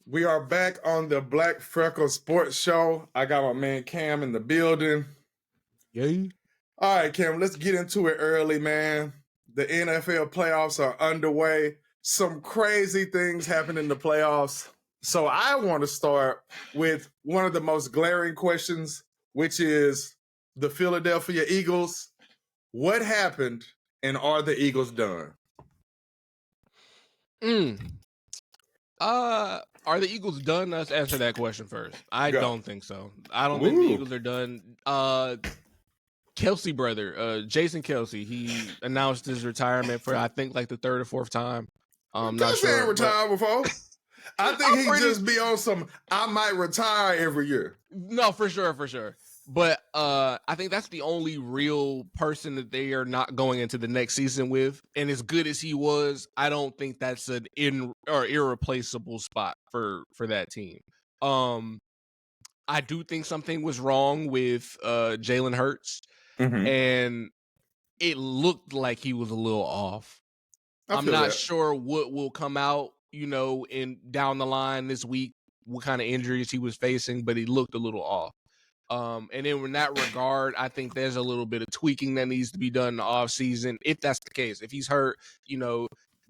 We are back on the Black Freckles Sports Show. I got my man Cam in the building. Yay. All right, Cam, let's get into it early, man. The NFL playoffs are underway. Some crazy things happen in the playoffs. So I want to start with one of the most glaring questions, which is the Philadelphia Eagles. What happened, and are the Eagles done? Are the Eagles done? Let's answer that question first. I Go. don't think so. I don't think the Eagles are done. Kelsey brother, Jason Kelsey, he announced his retirement for I think like the third or fourth time. I'm not sure. Ain't retired before. I think he just be on some I might retire every year. No, for sure. But I think that's the only real person that they are not going into the next season with. And as good as he was, I don't think that's an irreplaceable spot for that team. I do think something was wrong with Jalen Hurts, and it looked like he was a little off. I'm not sure what will come out, in down the line this week, what kind of injuries he was facing, but he looked a little off. And then in that regard, I think there's a little bit of tweaking that needs to be done in the off season. If that's the case, if he's hurt,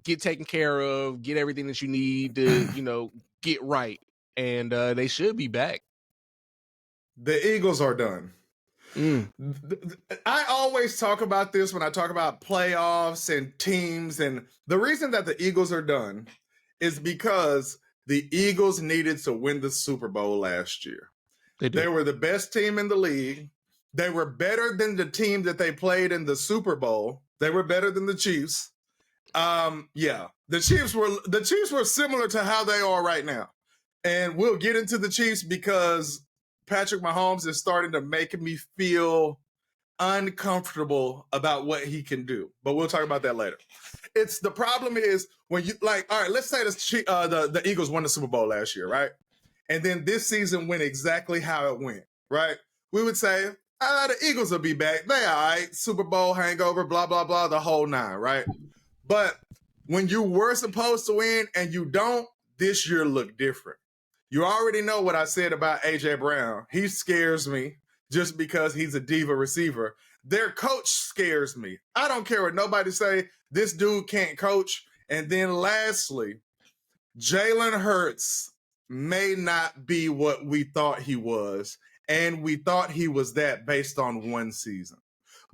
get taken care of, get everything that you need to, get right. And they should be back. The Eagles are done. I always talk about this when I talk about playoffs and teams. And the reason that the Eagles are done is because the Eagles needed to win the Super Bowl last year. They were the best team in the league. They were better than the team that they played in the Super Bowl. They were better than the Chiefs. The Chiefs were similar to how they are right now. And we'll get into the Chiefs because Patrick Mahomes is starting to make me feel uncomfortable about what he can do. But we'll talk about that later. The problem is when you all right, let's say the Eagles won the Super Bowl last year, right? And then this season went exactly how it went, right? We would say, the Eagles will be back. They all right. Super Bowl hangover, blah, blah, blah, the whole nine, right? But when you were supposed to win and you don't, this year looked different. You already know what I said about A.J. Brown. He scares me just because he's a diva receiver. Their coach scares me. I don't care what nobody say. This dude can't coach. And then lastly, Jalen Hurts may not be what we thought he was. And we thought he was that based on one season.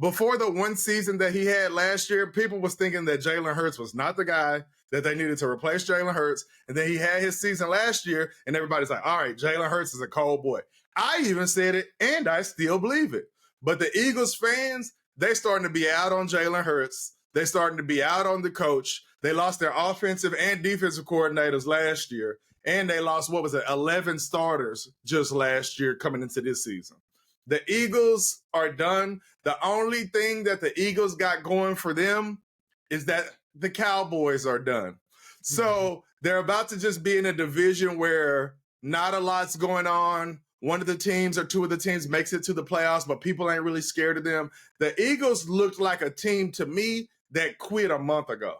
Before the one season that he had last year, people was thinking that Jalen Hurts was not the guy, that they needed to replace Jalen Hurts. And then he had his season last year, and everybody's like, all right, Jalen Hurts is a cold boy. I even said it, and I still believe it. But the Eagles fans, they starting to be out on Jalen Hurts. They starting to be out on the coach. They lost their offensive and defensive coordinators last year. And they lost, 11 starters just last year coming into this season. The Eagles are done. The only thing that the Eagles got going for them is that the Cowboys are done. So they're about to just be in a division where not a lot's going on. One of the teams or two of the teams makes it to the playoffs, but people ain't really scared of them. The Eagles looked like a team to me that quit a month ago.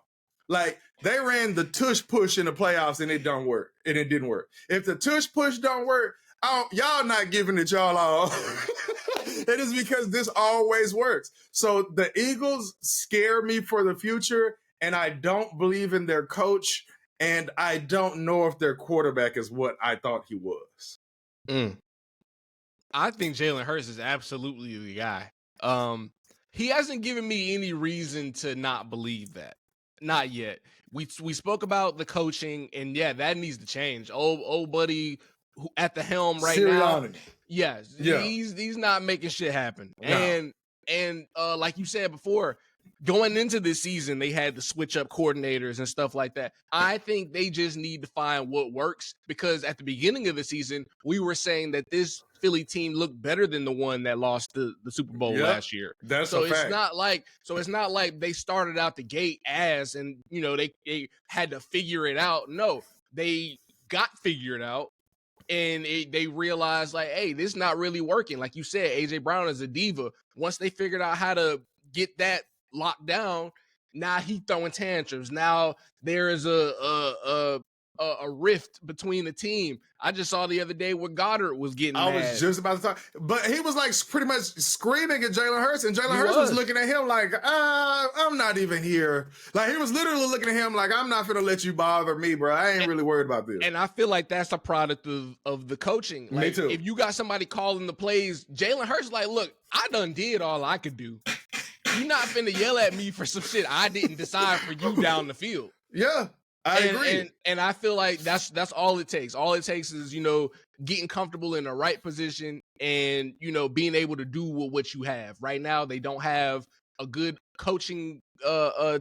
Like, they ran the tush push in the playoffs and it didn't work. If the tush push don't work, y'all not giving it y'all all. It is because this always works. So the Eagles scare me for the future, and I don't believe in their coach, and I don't know if their quarterback is what I thought he was. I think Jalen Hurts is absolutely the guy. He hasn't given me any reason to not believe that. Not yet. We spoke about the coaching, and that needs to change. Old buddy who at the helm right Sirianni. now. Yes, he's not making shit happen. No. And like you said before, going into this season, they had to switch up coordinators and stuff like that. I think they just need to find what works, because at the beginning of the season, we were saying that this Philly team looked better than the one that lost the Super Bowl last year. That's so a fact. It's not like they started out the gate and they had to figure it out. No, they got figured out. And they realized, like, hey, this is not really working. Like you said, A.J. Brown is a diva. Once they figured out how to get that locked down, now he's throwing tantrums. Now there is a a rift between the team. I just saw the other day where Goddard was getting mad. Was just about to talk, but he was like pretty much screaming at Jalen Hurts, and Jalen Hurts was looking at him like, I'm not even here. Like, he was literally looking at him like, I'm not gonna let you bother me, bro. I ain't really worried about this. And I feel like that's a product of the coaching. Like, me too. If you got somebody calling the plays, Jalen Hurts like, look, I done did all I could do. You're not finna yell at me for some shit I didn't decide for you down the field. Yeah. I agree. And I feel like that's all it takes. All it takes is, getting comfortable in the right position and, being able to do what you have. Right now, they don't have a good coaching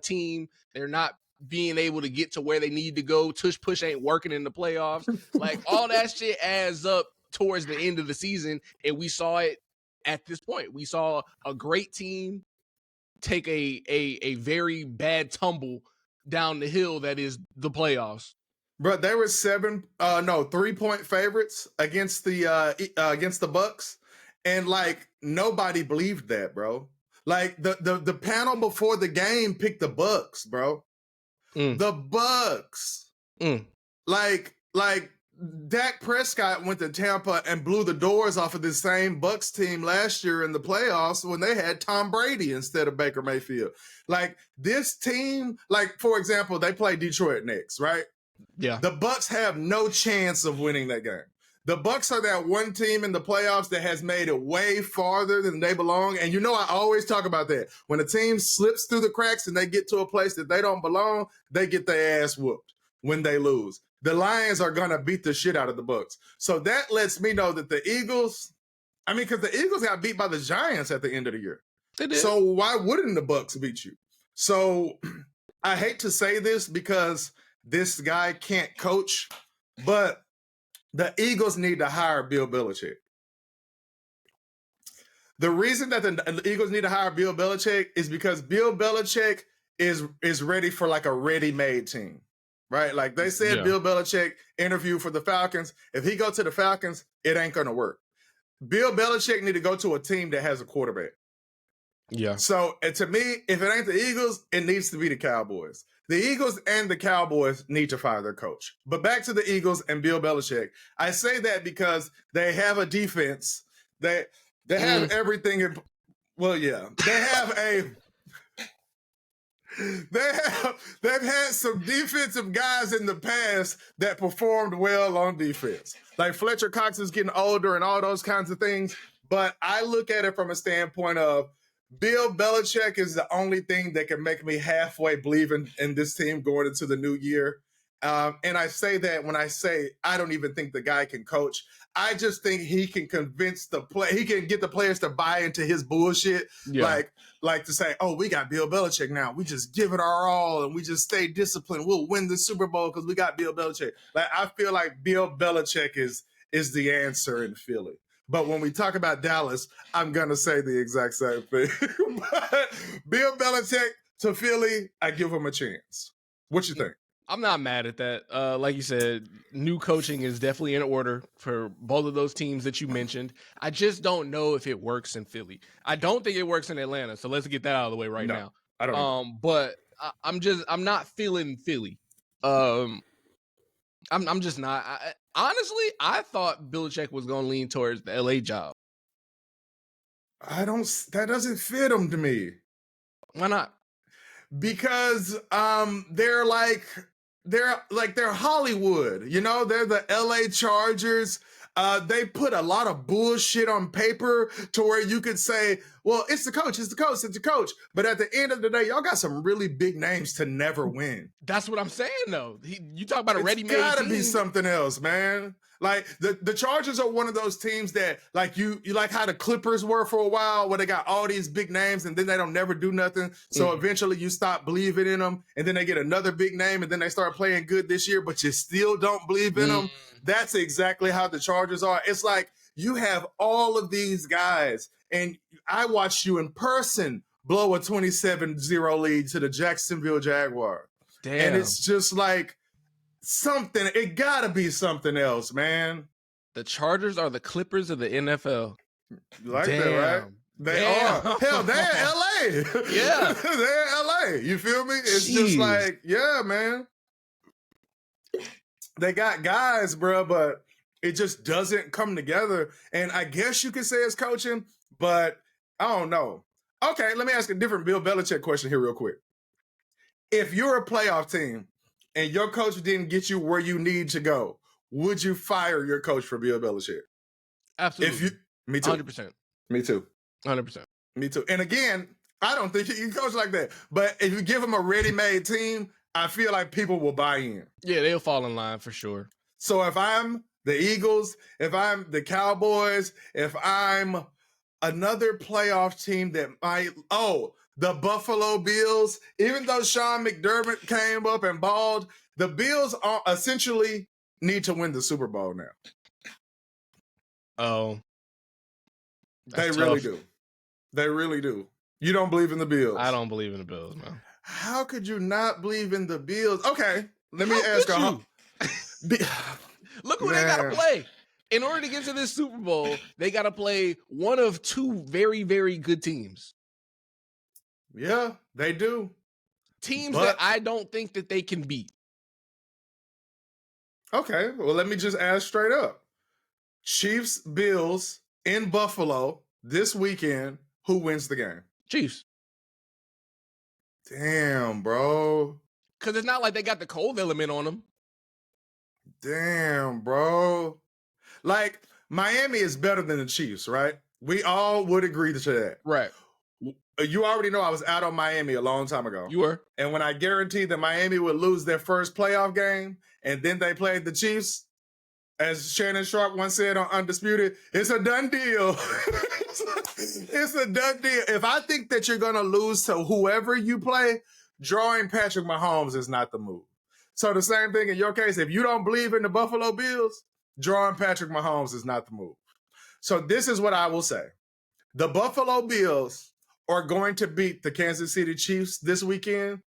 team. They're not being able to get to where they need to go. Tush push ain't working in the playoffs. Like, all that shit adds up towards the end of the season, and we saw it at this point. We saw a great team take a very bad tumble down the hill that is the playoffs. Bro, they were 3-point favorites against the Bucks, and like nobody believed that, bro. Like the panel before the game picked the Bucks, bro. The Bucks. Like Dak Prescott went to Tampa and blew the doors off of this same Bucks team last year in the playoffs when they had Tom Brady instead of Baker Mayfield. Like, this team, like, for example, they play Detroit next, right? Yeah. The Bucks have no chance of winning that game. The Bucks are that one team in the playoffs that has made it way farther than they belong. And I always talk about that. When a team slips through the cracks and they get to a place that they don't belong, they get their ass whooped when they lose. The Lions are going to beat the shit out of the Bucks. So that lets me know that the Eagles, because the Eagles got beat by the Giants at the end of the year. They did. So why wouldn't the Bucks beat you? So I hate to say this because this guy can't coach, but the Eagles need to hire Bill Belichick. The reason that the Eagles need to hire Bill Belichick is because Bill Belichick is ready for like a ready-made team. Right? Like they said, Bill Belichick interviewed for the Falcons. If he go to the Falcons, it ain't going to work. Bill Belichick need to go to a team that has a quarterback. Yeah. So to me, if it ain't the Eagles, it needs to be the Cowboys. The Eagles and the Cowboys need to fire their coach. But back to the Eagles and Bill Belichick. I say that because they have a defense. They have everything. They have a... They've had some defensive guys in the past that performed well on defense. Like Fletcher Cox is getting older and all those kinds of things. But I look at it from a standpoint of Bill Belichick is the only thing that can make me halfway believe in this team going into the new year. And I say that when I say I don't even think the guy can coach. I just think he can convince he can get the players to buy into his bullshit. Yeah. Like to say, oh, we got Bill Belichick now. We just give it our all and we just stay disciplined. We'll win the Super Bowl because we got Bill Belichick. Like, I feel like Bill Belichick is the answer in Philly. But when we talk about Dallas, I'm going to say the exact same thing. But Bill Belichick to Philly, I give him a chance. What you think? I'm not mad at that. Like you said, new coaching is definitely in order for both of those teams that you mentioned. I just don't know if it works in Philly. I don't think it works in Atlanta. So let's get that out of the way now. I don't know. But I'm not feeling Philly. I'm just not. Honestly, I thought Belichick was going to lean towards the LA job. That doesn't fit him to me. Why not? Because they're Hollywood, they're the LA Chargers. They put a lot of bullshit on paper to where you could say, well, it's the coach. But at the end of the day, y'all got some really big names to never win. That's what I'm saying, though. You talk about a ready-made team. It's gotta be something else, man. Like the Chargers are one of those teams that like you like how the Clippers were for a while where they got all these big names and then they don't never do nothing. So eventually you stop believing in them and then they get another big name and then they start playing good this year, but you still don't believe in them. That's exactly how the Chargers are. It's like you have all of these guys and I watched you in person blow a 27-0 lead to the Jacksonville Jaguars. Damn. And it's just like, it gotta be something else, man. The Chargers are the Clippers of the NFL. You like that, right? They are. Hell, they're in LA. Yeah. They're in LA. You feel me? It's just like, yeah, man. They got guys, bro, but it just doesn't come together. And I guess you could say it's coaching, but I don't know. Okay, let me ask a different Bill Belichick question here real quick. If you're a playoff team and your coach didn't get you where you need to go, would you fire your coach for Bill Belichick? Absolutely. Me too. 100%. Me too. 100%. Me too. And again, I don't think he can coach like that. But if you give him a ready-made team, I feel like people will buy in. Yeah, they'll fall in line for sure. So if I'm the Eagles, if I'm the Cowboys, if I'm another playoff team that might, the Buffalo Bills, even though Sean McDermott came up and balled, the Bills are essentially need to win the Super Bowl now. Oh. They really do. They really do. You don't believe in the Bills? I don't believe in the Bills, man. How could you not believe in the Bills? Okay, let me ask you. Look who they got to play. In order to get to this Super Bowl, they got to play one of two very, very good teams. Yeah, they do. Teams that I don't think that they can beat. Okay, well, let me just ask straight up. Chiefs, Bills in Buffalo this weekend. Who wins the game? Chiefs. Damn, bro. Because it's not like they got the cold element on them. Damn, bro. Like, Miami is better than the Chiefs, right? We all would agree to that. Right. You already know I was out on Miami a long time ago. You were. And when I guaranteed that Miami would lose their first playoff game, and then they played the Chiefs, as Shannon Sharp once said on Undisputed, it's a done deal. It's a done deal. If I think that you're going to lose to whoever you play, drawing Patrick Mahomes is not the move. So the same thing in your case, if you don't believe in the Buffalo Bills, drawing Patrick Mahomes is not the move. So this is what I will say. The Buffalo Bills are going to beat the Kansas City Chiefs this weekend.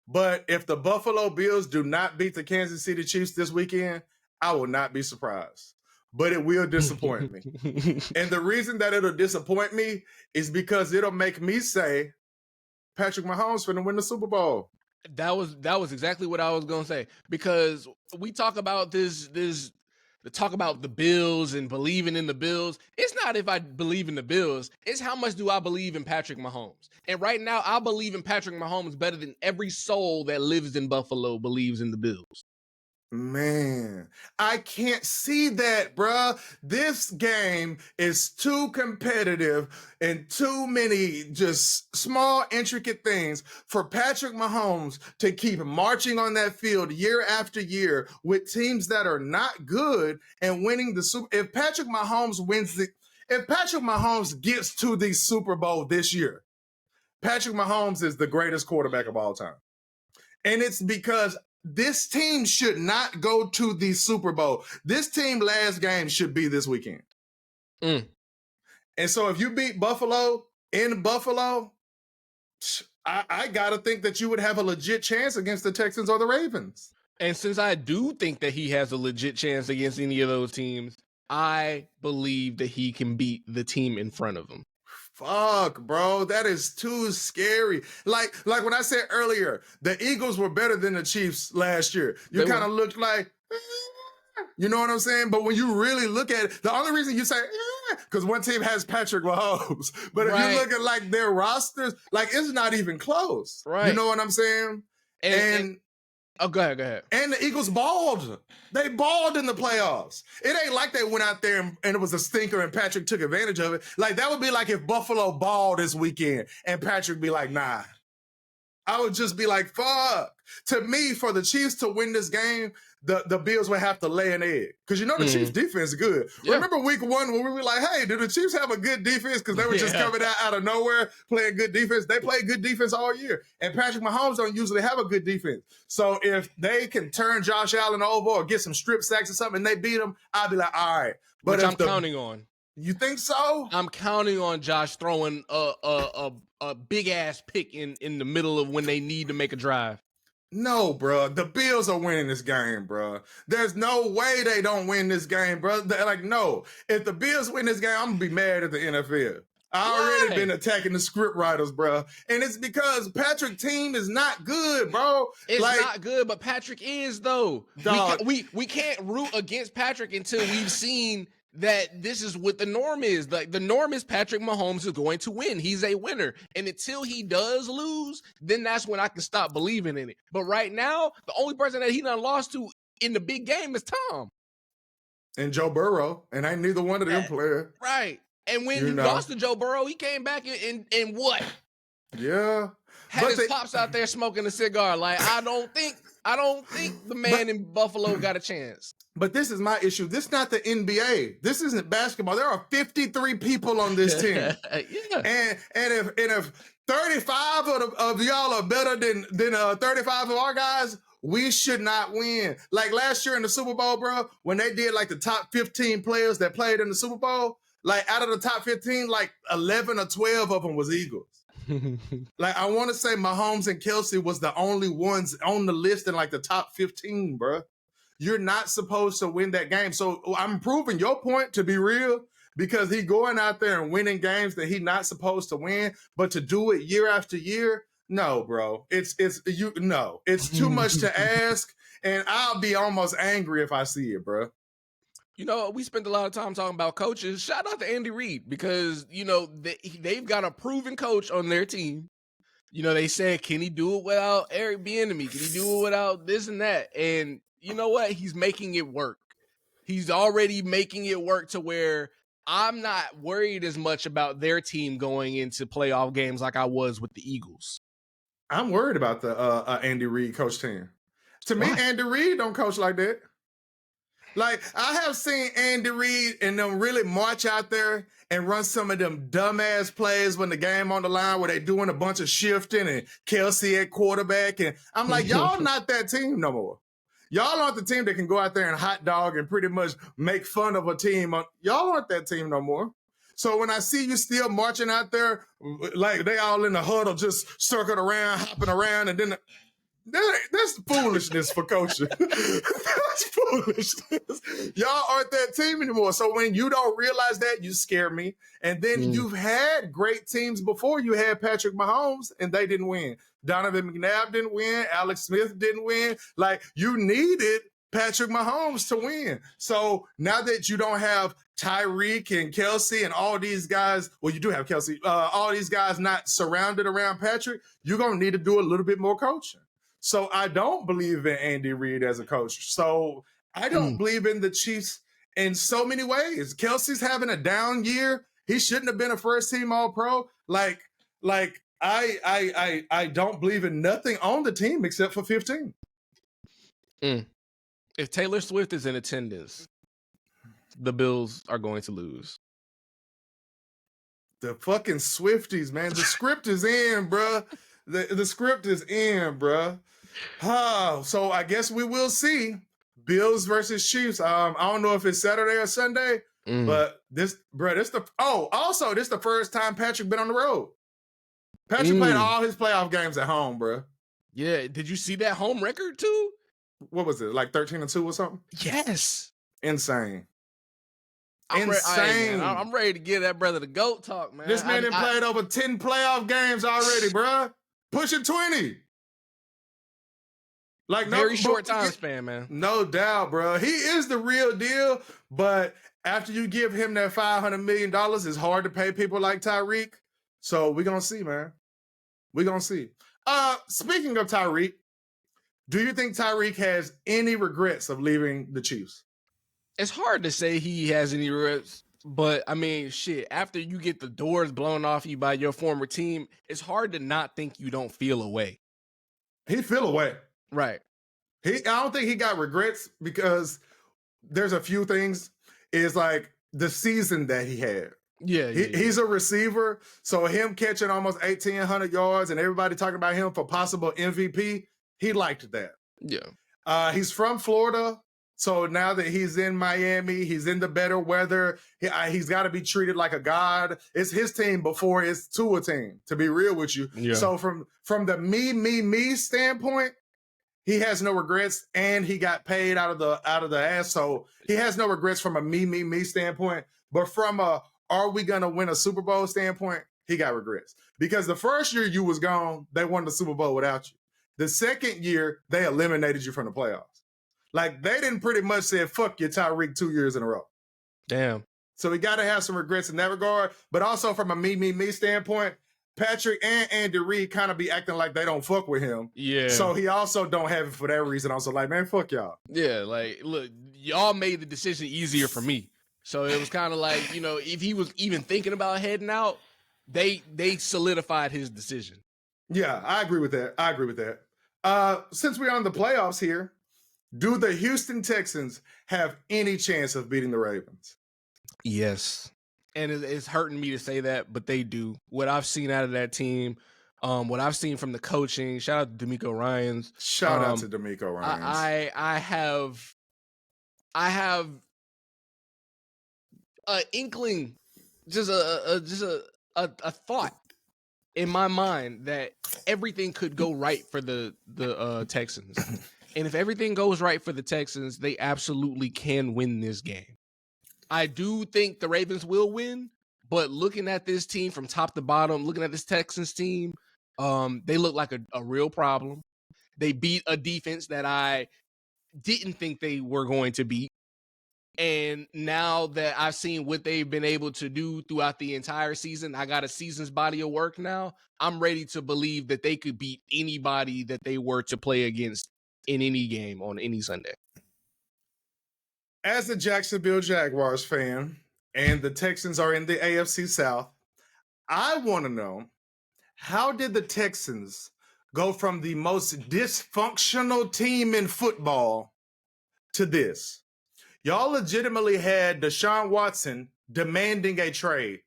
But if the Buffalo Bills do not beat the Kansas City Chiefs this weekend, I will not be surprised. But it will disappoint me. And the reason that it'll disappoint me is because it'll make me say, Patrick Mahomes finna win the Super Bowl. That was exactly what I was gonna say. Because we talk about talk about the Bills and believing in the Bills. It's not if I believe in the Bills, it's how much do I believe in Patrick Mahomes. And right now, I believe in Patrick Mahomes better than every soul that lives in Buffalo believes in the Bills. Man, I can't see that, bruh. This game is too competitive and too many just small, intricate things for Patrick Mahomes to keep marching on that field year after year with teams that are not good and winning the Super. If Patrick Mahomes gets to the Super Bowl this year, Patrick Mahomes is the greatest quarterback of all time. And it's because this team should not go to the Super Bowl. This team last game should be this weekend. And so if you beat Buffalo in Buffalo, I got to think that you would have a legit chance against the Texans or the Ravens. And since I do think that he has a legit chance against any of those teams, I believe that he can beat the team in front of him. Fuck, bro. That is too scary. Like when I said earlier, the Eagles were better than the Chiefs last year. You kind of looked like, you know what I'm saying? But when you really look at it, the only reason you say, because one team has Patrick Mahomes. But if you look at like their rosters, like it's not even close. Right. You know what I'm saying? And oh, go ahead. And the Eagles balled. They balled in the playoffs. It ain't like they went out there and it was a stinker and Patrick took advantage of it. Like, that would be like if Buffalo balled this weekend and Patrick be like, nah. I would just be like, fuck. To me, for the Chiefs to win this game, the Bills would have to lay an egg. Because you know the Chiefs' defense is good. Yeah. Remember week one when we were like, hey, do the Chiefs have a good defense? Because they were just coming out of nowhere playing good defense. They play good defense all year. And Patrick Mahomes don't usually have a good defense. So if they can turn Josh Allen over or get some strip sacks or something and they beat him, I'll be like, all right. But I'm counting on. You think so? I'm counting on Josh throwing a big-ass pick in the middle of when they need to make a drive. No, bro. The Bills are winning this game, bro. There's no way they don't win this game, bro. Like, no. If the Bills win this game, I'm going to be mad at the NFL. I already been attacking the script writers, bro. And it's because Patrick's team is not good, bro. It's not good, but Patrick is, though. We can't root against Patrick until we've seen that this is what the norm is. Like, the norm is Patrick Mahomes is going to win. He's a winner. And until he does lose, then that's when I can stop believing in it. But right now, the only person that he done lost to in the big game is Tom. And Joe Burrow. And ain't neither one of them player. Right. And when he lost to Joe Burrow, he came back and what? Yeah. Had his pops out there smoking a cigar. Like, I don't think the man in Buffalo got a chance. But this is my issue. This is not the NBA. This isn't basketball. There are 53 people on this team. Yeah. And if 35 of y'all are better than 35 of our guys, we should not win. Like last year in the Super Bowl, bro, when they did like the top 15 players that played in the Super Bowl, like out of the top 15, like 11 or 12 of them was Eagles. Like I want to say Mahomes and Kelsey was the only ones on the list in like the top 15, bro. You're not supposed to win that game. So I'm proving your point, to be real, because he going out there and winning games that he's not supposed to win, but to do it year after year, no, bro. It's too much to ask, and I'll be almost angry if I see it, bro. You know, we spent a lot of time talking about coaches. Shout out to Andy Reid because, you know, they've got a proven coach on their team. You know, they said, can he do it without Eric Bieniemy? Can he do it without this and that? And you know what? He's making it work. He's already making it work to where I'm not worried as much about their team going into playoff games like I was with the Eagles. I'm worried about the Andy Reid coach team. To me, Andy Reid don't coach like that. Like, I have seen Andy Reid and them really march out there and run some of them dumbass plays when the game on the line where they doing a bunch of shifting and Kelsey at quarterback. And I'm like, y'all not that team no more. Y'all aren't the team that can go out there and hot dog and pretty much make fun of a team. Y'all aren't that team no more. So when I see you still marching out there, like they all in the huddle, just circling around, hopping around, and then that's foolishness for coaching. That's foolishness. Y'all aren't that team anymore. So when you don't realize that, you scare me. And then you've had great teams before. You had Patrick Mahomes, and they didn't win. Donovan McNabb didn't win. Alex Smith didn't win. Like, you needed Patrick Mahomes to win. So now that you don't have Tyreek and Kelsey and all these guys, well, you do have Kelsey, all these guys not surrounded around Patrick, you're going to need to do a little bit more coaching. So I don't believe in Andy Reid as a coach. So I don't believe in the Chiefs in so many ways. Kelsey's having a down year. He shouldn't have been a first-team All-Pro. Like I don't believe in nothing on the team except for 15. If Taylor Swift is in attendance, the Bills are going to lose. The fucking Swifties, man. The script is in, bruh. The script is in, bruh. So I guess we will see Bills versus Chiefs. I don't know if it's Saturday or Sunday, but this the first time Patrick been on the road. Patrick played all his playoff games at home, bruh. Yeah. Did you see that home record too? What was it? Like 13-2 or something? Yes. Insane. Insane. I'm ready to give that brother the GOAT talk, man. This man played over 10 playoff games already, bruh. Pushing 20. Like very short time span, man. No doubt, bro. He is the real deal, but after you give him that $500 million, it's hard to pay people like Tyreek. So we're going to see, man. We're going to see. Speaking of Tyreek, do you think Tyreek has any regrets of leaving the Chiefs? It's hard to say he has any regrets, but I mean, shit, after you get the doors blown off you by your former team, it's hard to not think you don't feel away. He feel away. Right. I don't think he got regrets because there's a few things. Is like the season that he had. Yeah. He's a receiver, so him catching almost 1,800 yards and everybody talking about him for possible MVP, he liked that. Yeah. He's from Florida, so now that he's in Miami, he's in the better weather. He's got to be treated like a god. It's his team before it's Tua team, to be real with you. Yeah. So from the me standpoint, he has no regrets, and he got paid out of the ass. So he has no regrets from a me standpoint. But from a are we going to win a Super Bowl standpoint, he got regrets. Because the first year you was gone, they won the Super Bowl without you. The second year, they eliminated you from the playoffs. Like, they didn't pretty much say, fuck you, Tyreek, 2 years in a row. Damn. So we got to have some regrets in that regard. But also from a me standpoint, Patrick and Andy Reid kind of be acting like they don't fuck with him. Yeah. So he also don't have it for that reason. Also like, man, fuck y'all. Yeah, like, look, y'all made the decision easier for me. So it was kind of like, you know, if he was even thinking about heading out, they solidified his decision. Yeah, I agree with that. Since we're on the playoffs here, do the Houston Texans have any chance of beating the Ravens? Yes. And it's hurting me to say that, but they do. What I've seen out of that team, what I've seen from the coaching, shout out to D'Amico Ryans. Shout out to D'Amico Ryans. I have an inkling, just a thought in my mind that everything could go right for the Texans. And if everything goes right for the Texans, they absolutely can win this game. I do think the Ravens will win, but looking at this team from top to bottom, looking at this Texans team, they look like a real problem. They beat a defense that I didn't think they were going to beat. And now that I've seen what they've been able to do throughout the entire season, I got a season's body of work now. I'm ready to believe that they could beat anybody that they were to play against in any game on any Sunday. As a Jacksonville Jaguars fan, and the Texans are in the AFC South, I want to know, how did the Texans go from the most dysfunctional team in football to this? Y'all legitimately had Deshaun Watson demanding a trade.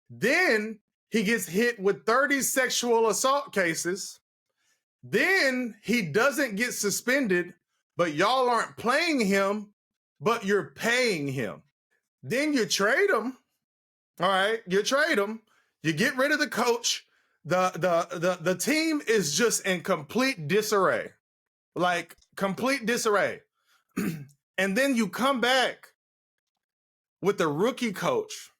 Then he gets hit with 30 sexual assault cases. Then he doesn't get suspended, but y'all aren't playing him, but you're paying him. Then you trade him. All right, you trade him. You get rid of the coach. The team is just in complete disarray. Like, complete disarray. And then you come back with a rookie coach,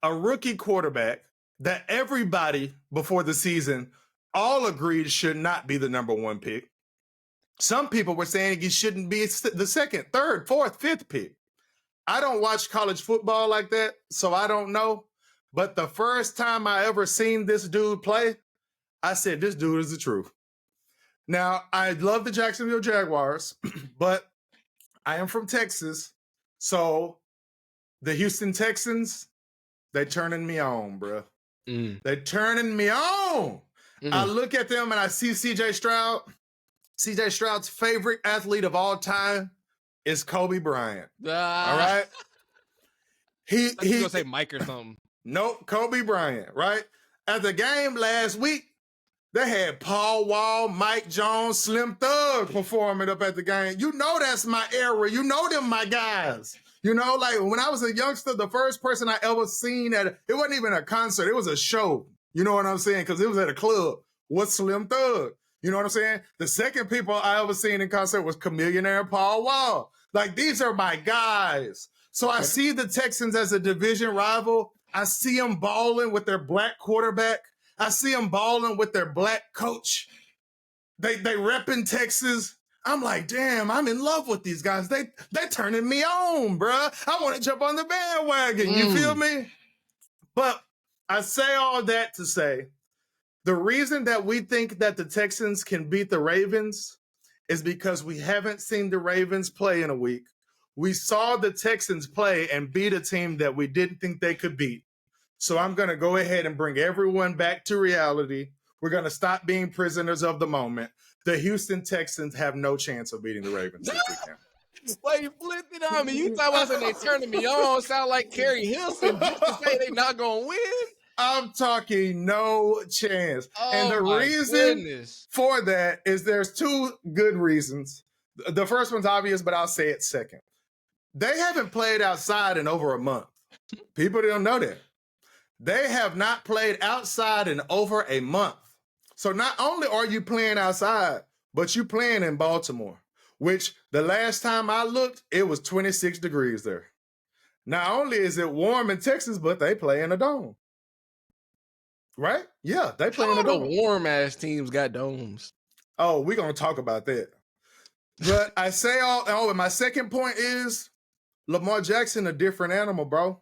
a rookie quarterback that everybody before the season all agreed should not be the number one pick. Some people were saying he shouldn't be the second, third, fourth, fifth pick. I don't watch college football like that, so I don't know. But the first time I ever seen this dude play, I said, this dude is the truth. Now, I love the Jacksonville Jaguars, but I am from Texas, so the Houston Texans, they turning me on, bro. They turning me on. I look at them and I see C.J. Stroud. C.J. Stroud's favorite athlete of all time is Kobe Bryant. All right? He's going to say Mike or something. Nope, Kobe Bryant, right? At the game last week, they had Paul Wall, Mike Jones, Slim Thug performing up at the game. You know that's my era. You know them my guys. You know, like when I was a youngster, the first person I ever seen it wasn't even a concert. It was a show. You know what I'm saying? Because it was at a club. Was Slim Thug. You know what I'm saying? The second people I ever seen in concert was Chameleon and Paul Wall. Like, these are my guys. So I see the Texans as a division rival. I see them balling with their black quarterback. I see them balling with their black coach. They repping Texas. I'm like, damn, I'm in love with these guys. They turning me on, bruh. I want to jump on the bandwagon. You feel me? But I say all that to say, the reason that we think that the Texans can beat the Ravens is because we haven't seen the Ravens play in a week. We saw the Texans play and beat a team that we didn't think they could beat. So I'm going to go ahead and bring everyone back to reality. We're going to stop being prisoners of the moment. The Houston Texans have no chance of beating the Ravens this weekend. Why you flipped it on me? You talking about something they turning me on? Sound like Kerry Hilson just to say they not going to win? I'm talking no chance. Oh, and the reason for that is there's two good reasons. The first one's obvious, but I'll say it second. They haven't played outside in over a month. People don't know that. They have not played outside in over a month. So not only are you playing outside, but you're playing in Baltimore, which the last time I looked, it was 26 degrees there. Not only is it warm in Texas, but they play in a dome. Right? Yeah, they play in a dome. Warm ass teams got domes. Oh, we're gonna talk about that. But I say and my second point is Lamar Jackson, a different animal, bro.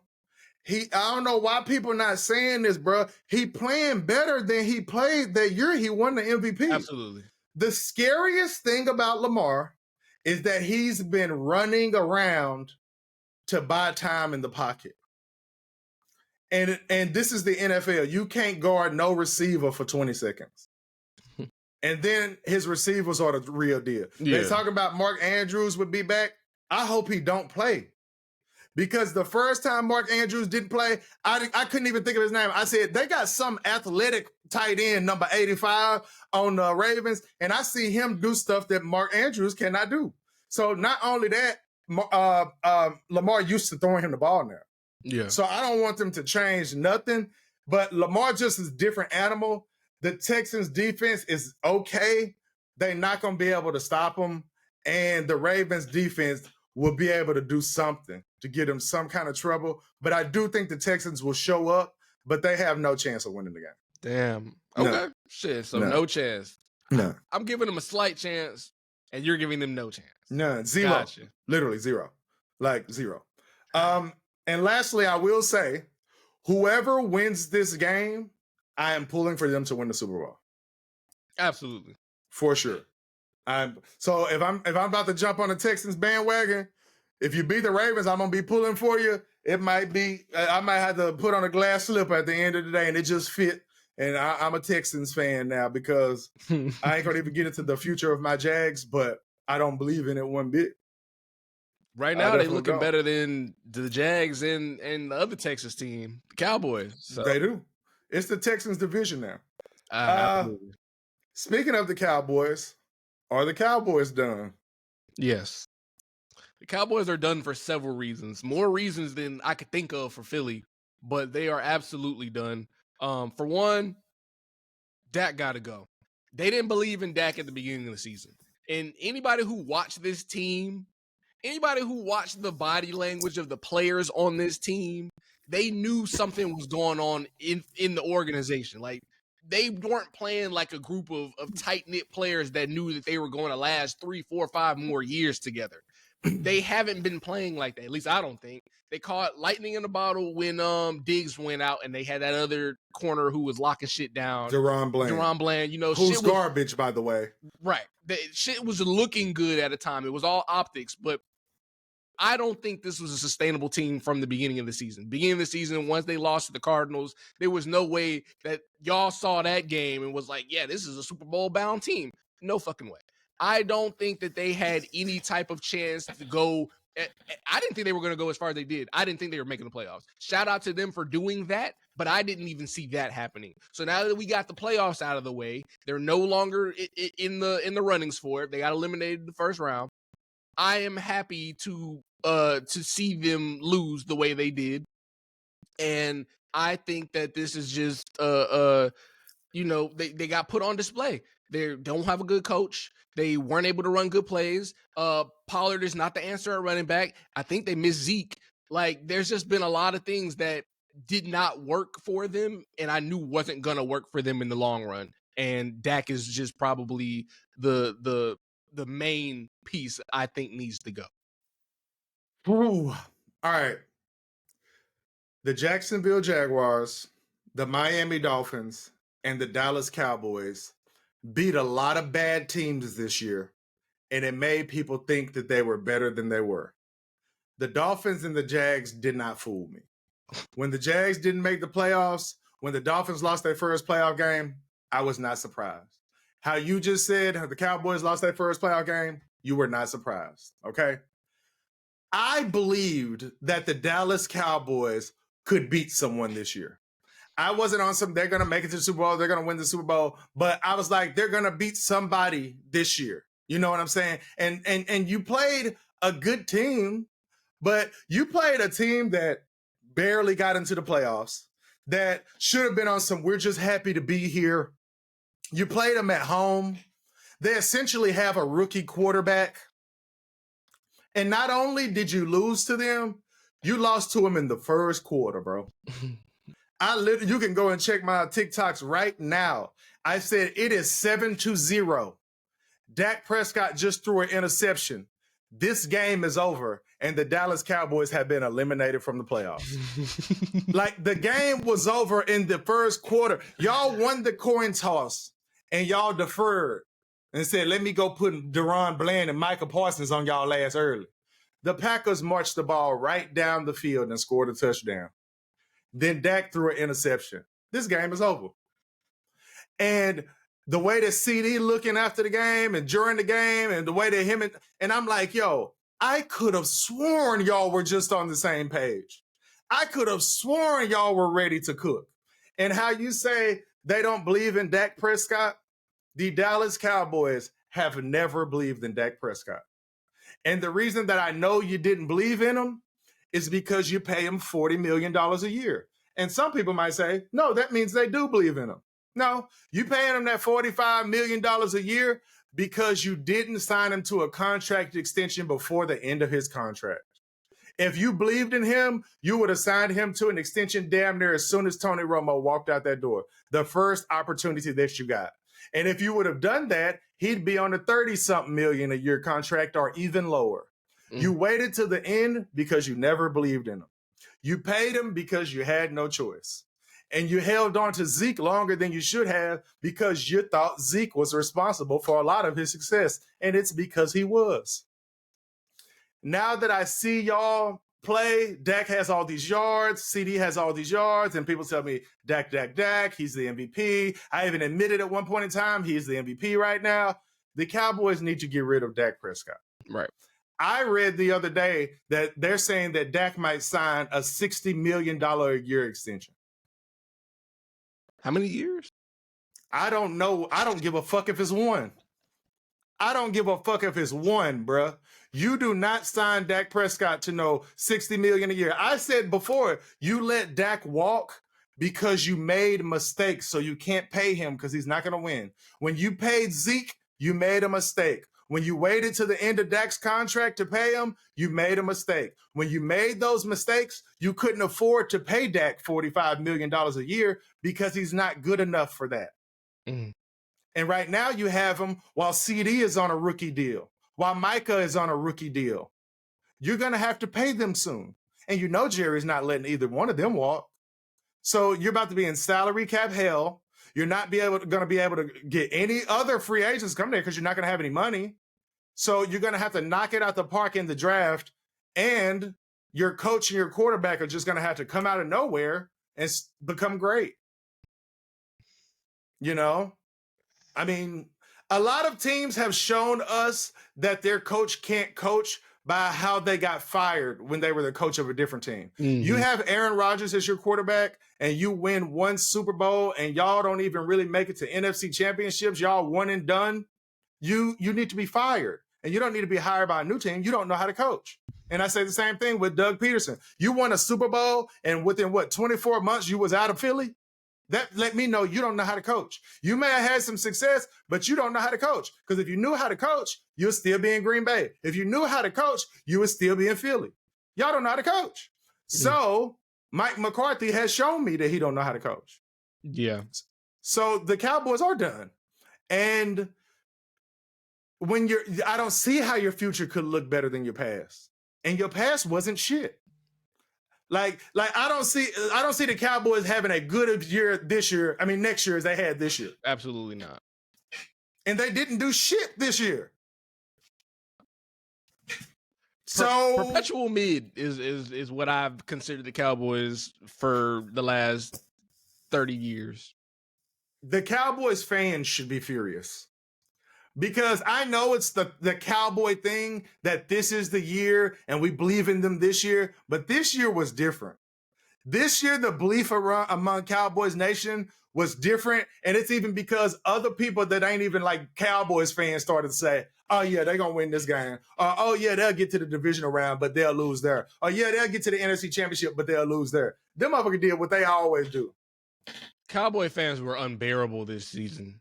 I don't know why people not saying this, bro. He playing better than he played that year he won the MVP. Absolutely. The scariest thing about Lamar is that he's been running around to buy time in the pocket. And this is the NFL. You can't guard no receiver for 20 seconds. And then his receivers are the real deal. Yeah. They're talking about Mark Andrews would be back. I hope he don't play. Because the first time Mark Andrews didn't play, I couldn't even think of his name. I said, they got some athletic tight end, number 85, on the Ravens, and I see him do stuff that Mark Andrews cannot do. So not only that, Lamar used to throwing him the ball now. Yeah. So I don't want them to change nothing, but Lamar just is a different animal. The Texans defense is okay. They're not going to be able to stop them. And the Ravens defense will be able to do something to get them some kind of trouble. But I do think the Texans will show up, but they have no chance of winning the game. Damn. Okay. No. Shit. So no chance. No. I'm giving them a slight chance, and you're giving them no chance. None. Zero. Gotcha. Literally zero. Like zero. And lastly, I will say, whoever wins this game, I am pulling for them to win the Super Bowl. Absolutely. For sure. So if I'm about to jump on the Texans bandwagon, if you beat the Ravens, I'm gonna be pulling for you. It might be I might have to put on a glass slipper at the end of the day, and it just fit. And I'm a Texans fan now because I ain't gonna even get into the future of my Jags, but I don't believe in it one bit. Right now, they're looking better than the Jags and the other Texas team, the Cowboys. So. They do. It's the Texans division now. Speaking of the Cowboys, are the Cowboys done? Yes. The Cowboys are done for several reasons. More reasons than I could think of for Philly, but they are absolutely done. For one, Dak got to go. They didn't believe in Dak at the beginning of the season. And anybody who watched this team, anybody who watched the body language of the players on this team, they knew something was going on in the organization. Like, they weren't playing like a group of tight-knit players that knew that they were going to last 3, 4, 5 more years together. They haven't been playing like that. At least I don't think. They caught lightning in a bottle when Diggs went out and they had that other corner who was locking shit down. Deron Bland. You know, who's garbage, by the way. Right. Shit was looking good at a time. It was all optics, but I don't think this was a sustainable team from the beginning of the season. Beginning of the season, once they lost to the Cardinals, there was no way that y'all saw that game and was like, yeah, this is a Super Bowl bound team. No fucking way. I don't think that they had any type of chance to go. I didn't think they were going to go as far as they did. I didn't think they were making the playoffs. Shout out to them for doing that, but I didn't even see that happening. So now that we got the playoffs out of the way, they're no longer in the runnings for it. They got eliminated in the first round. I am happy to see them lose the way they did. And I think that this is just they got put on display. They don't have a good coach. They weren't able to run good plays. Pollard is not the answer at running back. I think they miss Zeke. Like, there's just been a lot of things that did not work for them, and I knew wasn't gonna work for them in the long run. And Dak is just probably the main piece I think needs to go. Ooh. All right. The Jacksonville Jaguars, the Miami Dolphins, and the Dallas Cowboys beat a lot of bad teams this year, and it made people think that they were better than they were. The Dolphins and the Jags did not fool me. When the Jags didn't make the playoffs, when the Dolphins lost their first playoff game, I was not surprised. How you just said the Cowboys lost their first playoff game, you were not surprised, okay? I believed that the Dallas Cowboys could beat someone this year. I wasn't on they're going to make it to the Super Bowl, they're going to win the Super Bowl, but I was like, they're going to beat somebody this year. You know what I'm saying? And you played a good team, but you played a team that barely got into the playoffs, that should have been on some, we're just happy to be here. You played them at home. They essentially have a rookie quarterback. And not only did you lose to them, You lost to him in the first quarter, bro. You can go and check my TikToks right now. I said it is 7-0. Dak Prescott just threw an interception. This game is over, and the Dallas Cowboys have been eliminated from the playoffs. Like, the game was over in the first quarter. Y'all won the coin toss, and y'all deferred and said, let me go put Deron Bland and Micah Parsons on y'all ass early. The Packers marched the ball right down the field and scored a touchdown. Then Dak threw an interception. This game is over. And the way that CD looking after the game and during the game and the way that him and I'm like, yo, I could have sworn y'all were just on the same page. I could have sworn y'all were ready to cook. And how you say they don't believe in Dak Prescott? The Dallas Cowboys have never believed in Dak Prescott. And the reason that I know you didn't believe in him is because you pay him $40 million a year. And some people might say, no, that means they do believe in him. No, you paying him that $45 million a year because you didn't sign him to a contract extension before the end of his contract. If you believed in him, you would have signed him to an extension damn near as soon as Tony Romo walked out that door, the first opportunity that you got. And if you would have done that, he'd be on a 30-something million a year contract or even lower. You waited to the end because you never believed in him. You paid him because you had no choice. And you held on to Zeke longer than you should have because you thought Zeke was responsible for a lot of his success. And it's because he was. Now that I see y'all play, Dak has all these yards, CD has all these yards, and people tell me, Dak, he's the MVP. I even admitted at one point in time, he's the MVP right now. The Cowboys need to get rid of Dak Prescott. Right. I read the other day that they're saying that Dak might sign a $60 million a year extension. How many years? I don't know. I don't give a fuck if it's one. I don't give a fuck if it's one, bruh. You do not sign Dak Prescott to no $60 million a year. I said before, you let Dak walk because you made mistakes, so you can't pay him because he's not going to win. When you paid Zeke, you made a mistake. When you waited to the end of Dak's contract to pay him, you made a mistake. When you made those mistakes, you couldn't afford to pay Dak $45 million a year because he's not good enough for that. And right now you have him while CD is on a rookie deal, while Micah is on a rookie deal. You're going to have to pay them soon. And you know Jerry's not letting either one of them walk. So you're about to be in salary cap hell. You're not going to be able to get any other free agents come there because you're not going to have any money. So you're going to have to knock it out the park in the draft, and your coach and your quarterback are just going to have to come out of nowhere and become great. You know? I mean, a lot of teams have shown us that their coach can't coach by how they got fired when they were the coach of a different team. You have Aaron Rodgers as your quarterback, and you win one Super Bowl, and y'all don't even really make it to NFC championships. Y'all one and done. You need to be fired, and you don't need to be hired by a new team. You don't know how to coach. And I say the same thing with Doug Peterson. You won a Super Bowl, and within 24 months, you was out of Philly? That let me know you don't know how to coach. You may have had some success, but you don't know how to coach. Because if you knew how to coach, you would still be in Green Bay. If you knew how to coach, you would still be in Philly. Y'all don't know how to coach. So Mike McCarthy has shown me that he don't know how to coach. Yeah. So the Cowboys are done. And I don't see how your future could look better than your past. And your past wasn't shit. Like I don't see the Cowboys having a good year next year as they had this year. Absolutely not. And they didn't do shit this year. So perpetual mid is what I've considered the Cowboys for the last 30 years. The Cowboys fans should be furious. Because I know it's the Cowboy thing that this is the year and we believe in them this year, but this year was different. This year, the belief among Cowboys Nation was different, and it's even because other people that ain't even like Cowboys fans started to say, oh, yeah, they're going to win this game. Oh, yeah, they'll get to the divisional round, but they'll lose there. Oh, yeah, they'll get to the NFC Championship, but they'll lose there. Them motherfuckers did what they always do. Cowboy fans were unbearable this season.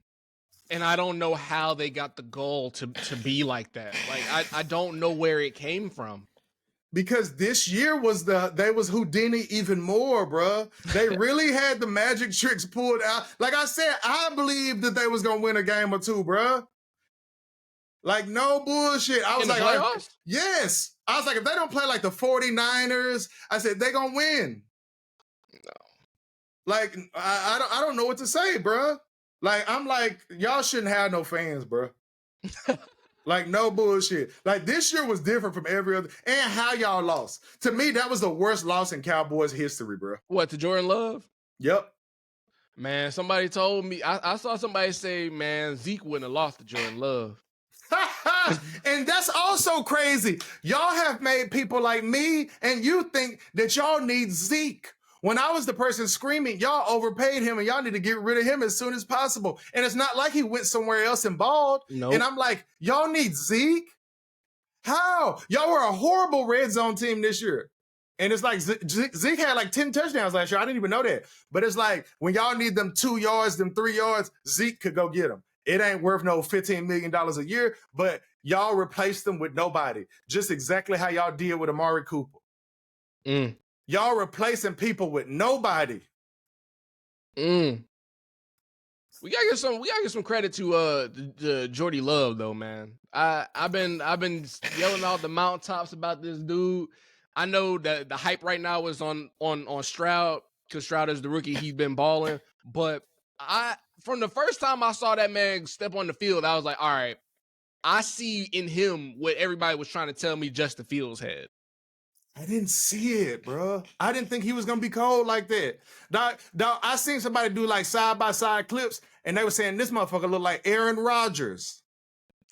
And I don't know how they got the goal to be like that. Like, I don't know where it came from. Because this year they was Houdini even more, bro. They really had the magic tricks pulled out. Like I said, I believed that they was gonna win a game or two, bro. Like, no bullshit. I was In the playoffs? Yes. I was like, if they don't play like the 49ers, I said they gonna win. No. Like, I don't know what to say, bro. Like, I'm like, y'all shouldn't have no fans, bro. Like, no bullshit. Like, this year was different from every other. And how y'all lost. To me, that was the worst loss in Cowboys history, bro. What, to Jordan Love? Yep. Man, somebody told me, I saw somebody say, man, Zeke wouldn't have lost to Jordan Love. And that's also crazy. Y'all have made people like me and you think that y'all need Zeke. When I was the person screaming, y'all overpaid him and y'all need to get rid of him as soon as possible. And it's not like he went somewhere else and balled. Nope. And I'm like, y'all need Zeke? How? Y'all were a horrible red zone team this year. And it's like Zeke had like 10 touchdowns last year. I didn't even know that. But it's like when y'all need them 2 yards, them 3 yards, Zeke could go get them. It ain't worth no $15 million a year, but y'all replaced them with nobody. Just exactly how y'all did with Amari Cooper. Y'all replacing people with nobody. We gotta get some credit to Jordy Love though, man. I've been yelling out the mountaintops about this dude. I know that the hype right now is on Stroud because Stroud is the rookie. He's been balling, but from the first time I saw that man step on the field, I was like, all right, I see in him what everybody was trying to tell me Justin Fields had. I didn't see it, bro. I didn't think he was gonna be cold like that. Dog, I seen somebody do like side-by-side clips, and they were saying this motherfucker look like Aaron Rodgers.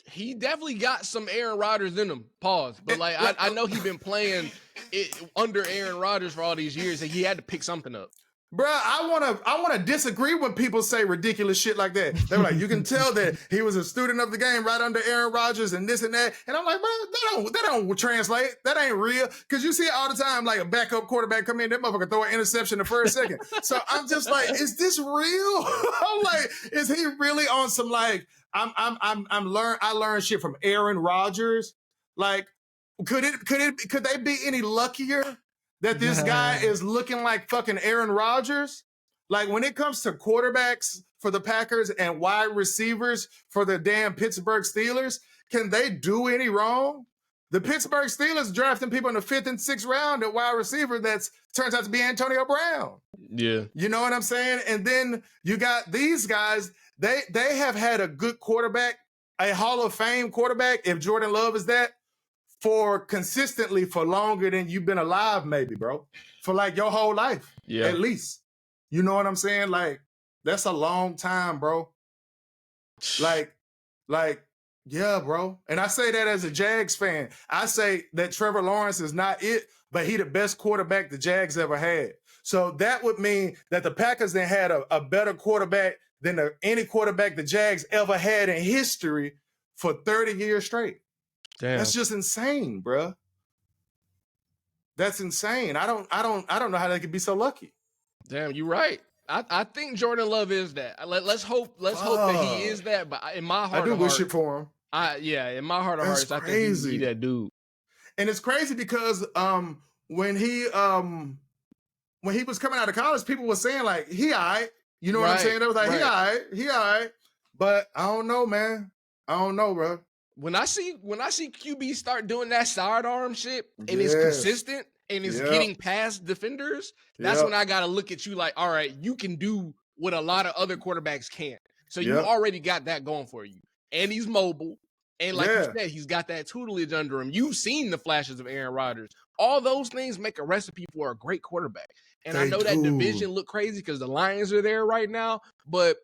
He definitely got some Aaron Rodgers in him. Pause. But I know he's been playing it under Aaron Rodgers for all these years, and he had to pick something up. Bruh, I wanna disagree when people say ridiculous shit like that. They were like, you can tell that he was a student of the game right under Aaron Rodgers and this and that. And I'm like, bro, that don't translate. That ain't real. Because you see it all the time, like a backup quarterback come in, that motherfucker throw an interception the first second. So I'm just like, is this real? I'm like, is he really on some like, I learned shit from Aaron Rodgers? Like, could they be any luckier that this guy is looking like fucking Aaron Rodgers? Like when it comes to quarterbacks for the Packers and wide receivers for the damn Pittsburgh Steelers, can they do any wrong? The Pittsburgh Steelers drafting people in the 5th and 6th round at wide receiver that turns out to be Antonio Brown. Yeah. You know what I'm saying? And then you got these guys, they have had a good quarterback, a Hall of Fame quarterback, if Jordan Love is that, for consistently for longer than you've been alive, maybe, bro. For like your whole life, at least. You know what I'm saying? Like, that's a long time, bro. Like, yeah, bro. And I say that as a Jags fan. I say that Trevor Lawrence is not it, but he the best quarterback the Jags ever had. So that would mean that the Packers then had a better quarterback than any quarterback the Jags ever had in history for 30 years straight. Damn. That's just insane, bro. That's insane. I don't know how they could be so lucky. Damn, you're right. I think Jordan Love is that. Let's hope that he is that. But in my heart, I do wish it for him. In my heart of hearts, I think he's that dude. And it's crazy because when he was coming out of college, people were saying like he all right. You know what I'm saying? They was like he all right. But I don't know, man. I don't know, bro. When I see QB start doing that sidearm shit and it's consistent and it's getting past defenders, that's when I gotta look at you like, all right, you can do what a lot of other quarterbacks can't. So you already got that going for you. And he's mobile. And like you said, he's got that tutelage under him. You've seen the flashes of Aaron Rodgers. All those things make a recipe for a great quarterback. And I know that division look crazy because the Lions are there right now, but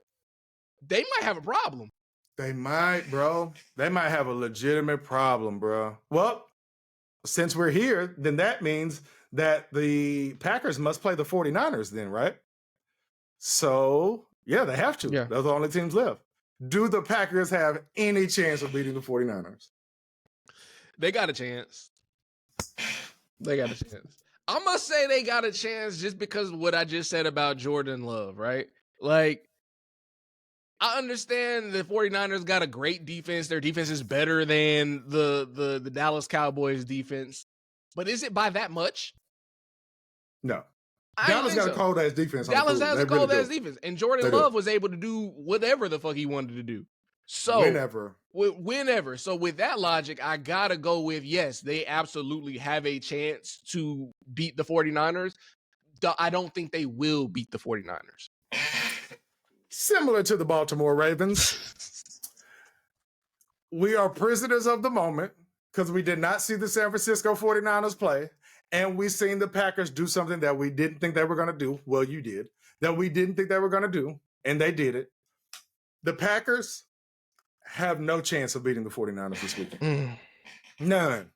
they might have a problem. They might, bro. They might have a legitimate problem, bro. Well, since we're here, then that means that the Packers must play the 49ers then, right? So, yeah, they have to. Yeah. Those are the only teams left. Do the Packers have any chance of beating the 49ers? They got a chance. They got a chance. I must say they got a chance just because of what I just said about Jordan Love, right? Like, I understand the 49ers got a great defense. Their defense is better than the Dallas Cowboys defense. But is it by that much? No. I Dallas think got a cold ass defense. Dallas has a cold ass really defense, and Jordan Love was able to do whatever the fuck he wanted to do. So whenever. So with that logic, I gotta go with yes, they absolutely have a chance to beat the 49ers. I don't think they will beat the 49ers. Similar to the Baltimore Ravens, we are prisoners of the moment because we did not see the San Francisco 49ers play. And we seen the Packers do something that we didn't think they were going to do. Well, you did. That we didn't think they were going to do. And they did it. The Packers have no chance of beating the 49ers this weekend. None.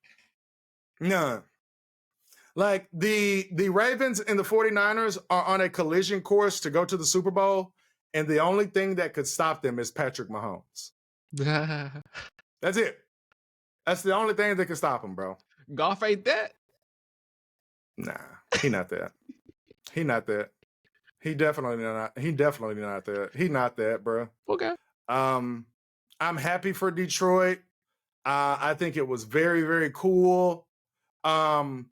Like the Ravens and the 49ers are on a collision course to go to the Super Bowl. And the only thing that could stop them is Patrick Mahomes. That's it. That's the only thing that can stop him, bro. Goff ain't that? Nah, he not that. He not that. He definitely not. He definitely not that. He not that, bro. Okay. I'm happy for Detroit. I think it was very, very cool. Not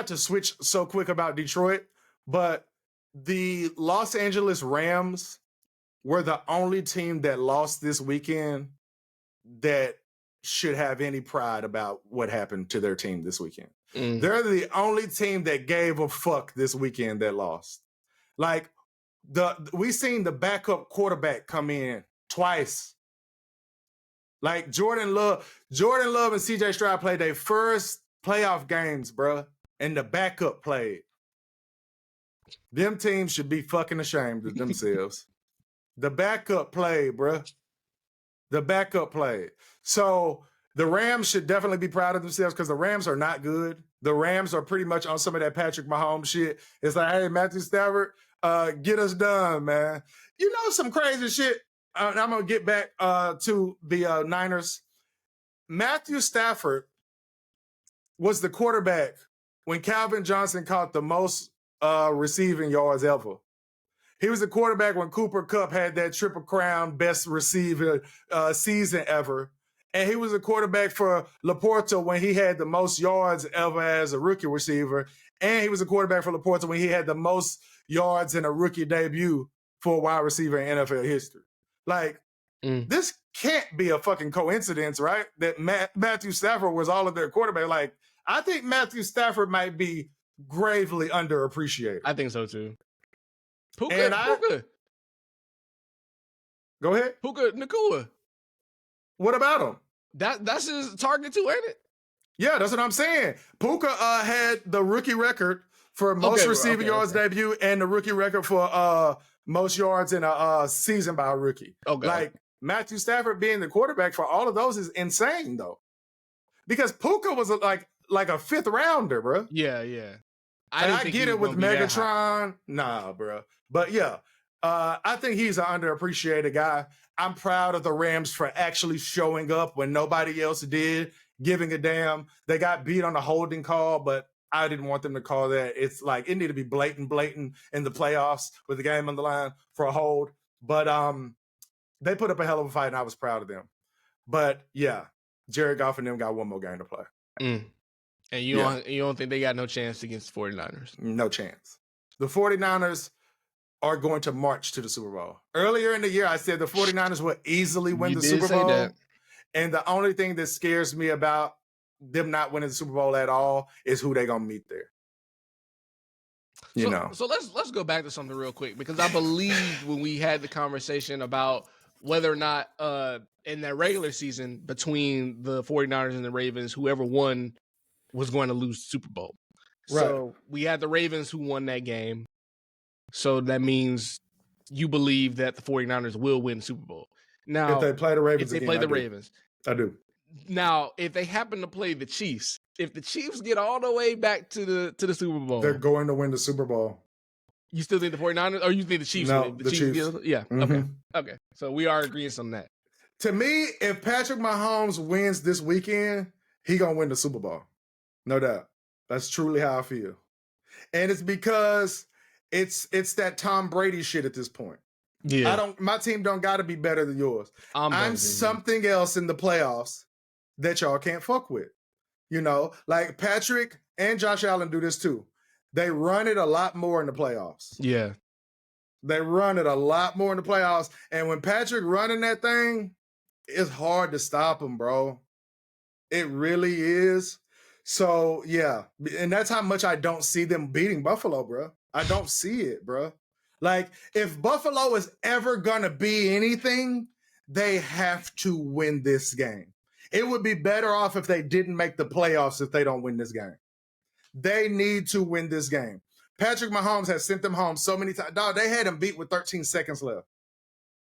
to switch so quick about Detroit, but the Los Angeles Rams were the only team that lost this weekend that should have any pride about what happened to their team this weekend. They're the only team that gave a fuck this weekend that lost. Like we seen the backup quarterback come in twice. Like Jordan Love and CJ Stroud played their first playoff games, bro, and the backup played. Them teams should be fucking ashamed of themselves. The backup played, bro. The backup played. So the Rams should definitely be proud of themselves because the Rams are not good. The Rams are pretty much on some of that Patrick Mahomes shit. It's like, hey, Matthew Stafford, get us done, man. You know some crazy shit. I'm going to get back to the Niners. Matthew Stafford was the quarterback when Calvin Johnson caught the most receiving yards ever. He was the quarterback when Cooper Kupp had that Triple Crown best receiver season ever. And he was a quarterback for Laporta when he had the most yards ever as a rookie receiver. And he was a quarterback for Laporta when he had the most yards in a rookie debut for a wide receiver in NFL history. Like, this can't be a fucking coincidence, right? That Matthew Stafford was all of their quarterback. Like, I think Matthew Stafford might be gravely underappreciated. I think so, too. Puka. Go ahead. Puka Nacua. What about him? That's his target too, ain't it? Yeah, that's what I'm saying. Puka had the rookie record for most receiving yards debut and the rookie record for most yards in a season by a rookie. Okay. Like Matthew Stafford being the quarterback for all of those is insane though. Because Puka was like a fifth rounder, bro. Yeah. I get it with Megatron. Nah, bro. But yeah, I think he's an underappreciated guy. I'm proud of the Rams for actually showing up when nobody else did, giving a damn. They got beat on the holding call, but I didn't want them to call that. It's like it needed to be blatant in the playoffs with the game on the line for a hold. But they put up a hell of a fight, and I was proud of them. But yeah, Jared Goff and them got one more game to play. And you don't think they got no chance against the 49ers? No chance. The 49ers are going to march to the Super Bowl. Earlier in the year, I said the 49ers would easily win the Super Bowl. That. And the only thing that scares me about them not winning the Super Bowl at all is who they're going to meet there. So let's go back to something real quick, because I believe when we had the conversation about whether or not in that regular season between the 49ers and the Ravens, whoever won was going to lose the Super Bowl. Right. So we had the Ravens who won that game. So that means you believe that the 49ers will win the Super Bowl. Now, if they play the Ravens, I do. Now, if they happen to play the Chiefs, if the Chiefs get all the way back to the Super Bowl, they're going to win the Super Bowl. You still think the 49ers, or you think the Chiefs? No, the Chiefs. Yeah. Mm-hmm. Okay. So we are agreeing on that. To me, if Patrick Mahomes wins this weekend, he gonna win the Super Bowl. No doubt. That's truly how I feel. And it's because it's that Tom Brady shit at this point. Yeah. My team don't gotta be better than yours. I'm something else in the playoffs that y'all can't fuck with. Like Patrick and Josh Allen do this too. They run it a lot more in the playoffs. Yeah. They run it a lot more in the playoffs. And when Patrick running that thing, it's hard to stop him, bro. It really is. So, yeah. And that's how much I don't see them beating Buffalo, bro. I don't see it, bro. Like, if Buffalo is ever going to be anything, they have to win this game. It would be better off if they didn't make the playoffs if they don't win this game. They need to win this game. Patrick Mahomes has sent them home so many times. Dog, they had him beat with 13 seconds left.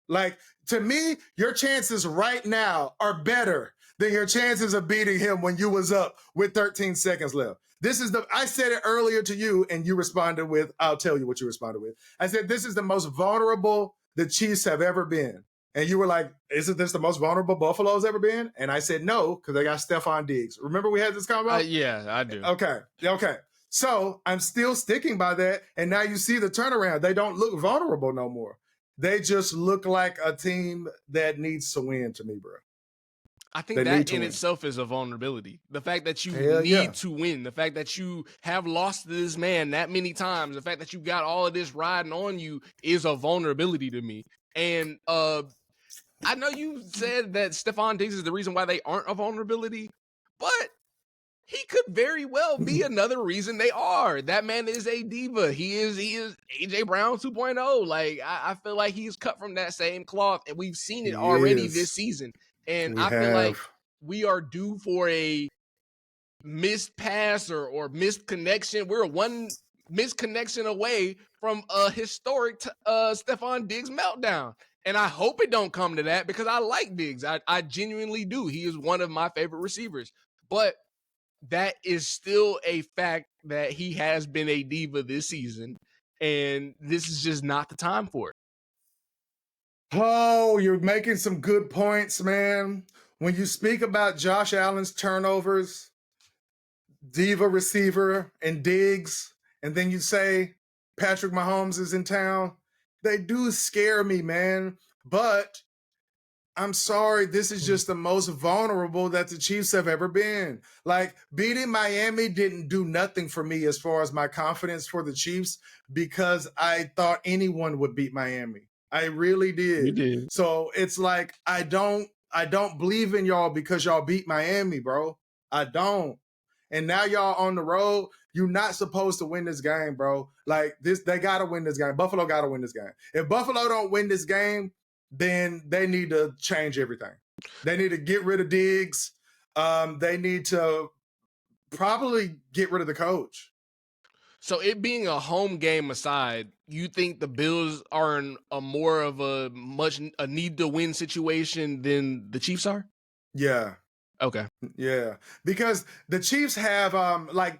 Like, to me, your chances right now are better than your chances of beating him when you was up with 13 seconds left. I said it earlier to you and you responded with, I'll tell you what you responded with. I said, this is the most vulnerable the Chiefs have ever been. And you were like, isn't this the most vulnerable Buffalo's ever been? And I said, no, because they got Stephon Diggs. Remember we had this conversation? Yeah, I do. Okay. So I'm still sticking by that. And now you see the turnaround. They don't look vulnerable no more. They just look like a team that needs to win to me, bro. I think that in itself is a vulnerability. The fact that you need to win, the fact that you have lost to this man that many times, the fact that you got all of this riding on you is a vulnerability to me. And I know you said that Stephon Diggs is the reason why they aren't a vulnerability, but he could very well be another reason they are. That man is a diva. He is AJ Brown 2.0. Like, I feel like he's cut from that same cloth, and we've seen it already this season. And I feel like we are due for a missed pass or missed connection. We're one missed connection away from a historic Stephon Diggs meltdown. And I hope it don't come to that because I like Diggs. I genuinely do. He is one of my favorite receivers. But that is still a fact that he has been a diva this season, and this is just not the time for it. Oh, you're making some good points, man. When you speak about Josh Allen's turnovers, diva receiver, and Diggs, and then you say Patrick Mahomes is in town, they do scare me, man. But I'm sorry, this is just the most vulnerable that the Chiefs have ever been. Like, beating Miami didn't do nothing for me as far as my confidence for the Chiefs because I thought anyone would beat Miami. I really did. You did. So it's like, I don't believe in y'all because y'all beat Miami, bro. I don't. And now y'all on the road, you're not supposed to win this game, bro. Like, they got to win this game. Buffalo got to win this game. If Buffalo don't win this game, then they need to change everything. They need to get rid of Diggs. They need to probably get rid of the coach. So it being a home game aside, you think the Bills are in a more of a need to win situation than the Chiefs are? Yeah. Okay. Yeah, because the Chiefs have like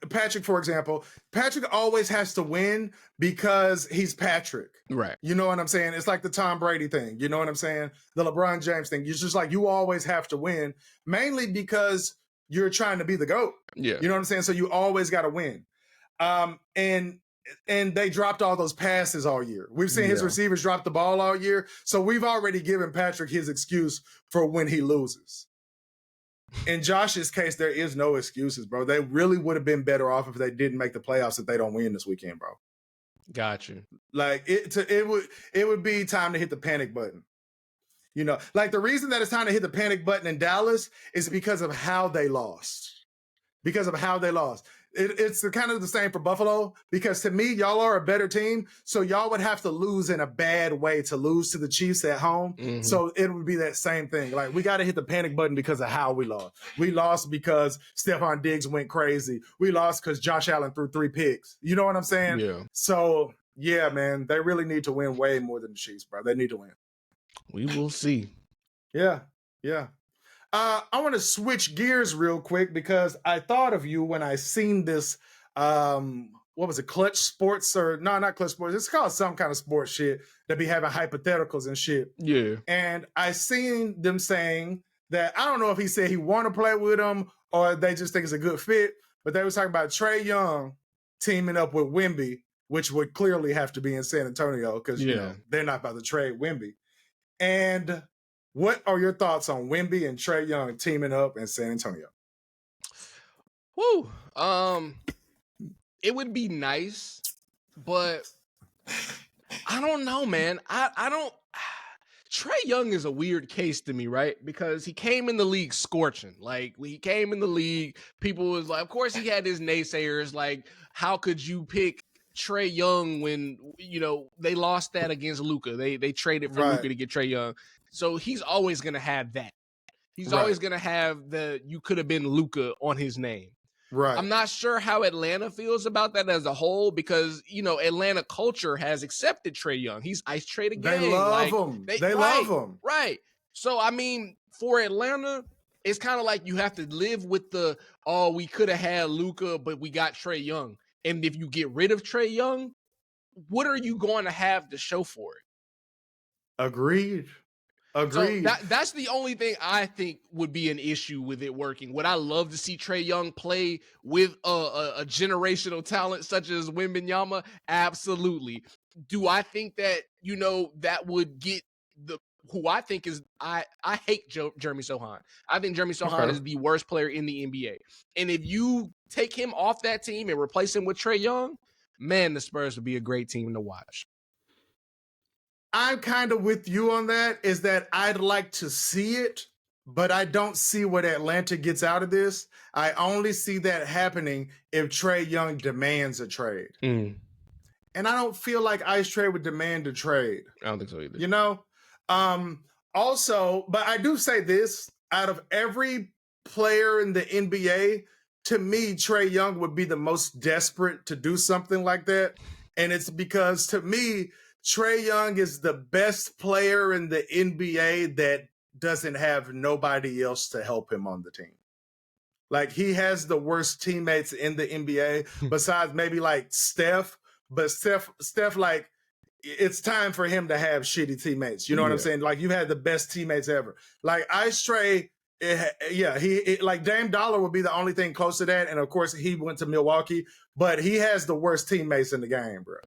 Patrick, for example. Patrick always has to win because he's Patrick. Right. You know what I'm saying? It's like the Tom Brady thing. You know what I'm saying? The LeBron James thing. It's just like you always have to win, mainly because you're trying to be the GOAT. Yeah. You know what I'm saying? So you always got to win. And they dropped all those passes all year. We've seen his receivers drop the ball all year. So we've already given Patrick his excuse for when he loses. In Josh's case, there is no excuses, bro. They really would have been better off if they didn't make the playoffs if they don't win this weekend, bro. Got you. Like it would be time to hit the panic button. You know, like the reason that it's time to hit the panic button in Dallas is because of how they lost. Because of how they lost. It's kind of the same for Buffalo because to me, y'all are a better team. So y'all would have to lose in a bad way to lose to the Chiefs at home. Mm-hmm. So it would be that same thing. Like, we got to hit the panic button because of how we lost. We lost because Stephon Diggs went crazy. We lost because Josh Allen threw 3 picks. You know what I'm saying? Yeah. So, yeah, man, they really need to win way more than the Chiefs, bro. They need to win. We will see. Yeah. I want to switch gears real quick because I thought of you when I seen this, what was it, Clutch Sports or, no, not Clutch Sports. It's called some kind of sports shit that be having hypotheticals and shit. Yeah. And I seen them saying that, I don't know if he said he want to play with him or they just think it's a good fit, but they was talking about Trae Young teaming up with Wemby, which would clearly have to be in San Antonio because, you know, they're not about to trade Wemby. And what are your thoughts on Wemby and Trae Young teaming up in San Antonio? Whew. It would be nice, but I don't know, man. I don't. Trae Young is a weird case to me, right? Because he came in the league scorching. Like, when he came in the league, people was like, of course he had his naysayers. Like, how could you pick Trae Young when, they lost that against Luka? They traded for Luka to get Trae Young. So he's always going to have that. He's always going to have the you could have been Luka on his name. Right. I'm not sure how Atlanta feels about that as a whole because, Atlanta culture has accepted Trae Young. He's ice traded gang. They love him. They love him. Right. So, I mean, for Atlanta, it's kind of like you have to live with we could have had Luka, but we got Trae Young. And if you get rid of Trae Young, what are you going to have to show for it? Agreed. So that's the only thing I think would be an issue with it working. Would I love to see Trae Young play with a generational talent such as Wembanyama? Absolutely. Do I think that, that would get who I think is, I hate Jeremy Sohan. I think Jeremy Sohan is the worst player in the NBA. And if you take him off that team and replace him with Trae Young, man, the Spurs would be a great team to watch. I'm kind of with you on that, is that I'd like to see it, but I don't see what Atlanta gets out of this. I only see that happening if Trae Young demands a trade. And I don't feel like Ice Trade would demand a trade. I don't think so either. Also, but I do say this, out of every player in the NBA, to me, Trae Young would be the most desperate to do something like that. And it's because, to me, Trae Young is the best player in the NBA that doesn't have nobody else to help him on the team. Like, he has the worst teammates in the NBA besides maybe like Steph. But Steph, like, it's time for him to have shitty teammates. You know what I'm saying? Like, you had the best teammates ever. Like, Ice Trae, like Dame Dollar would be the only thing close to that. And of course, he went to Milwaukee, but he has the worst teammates in the game, bro.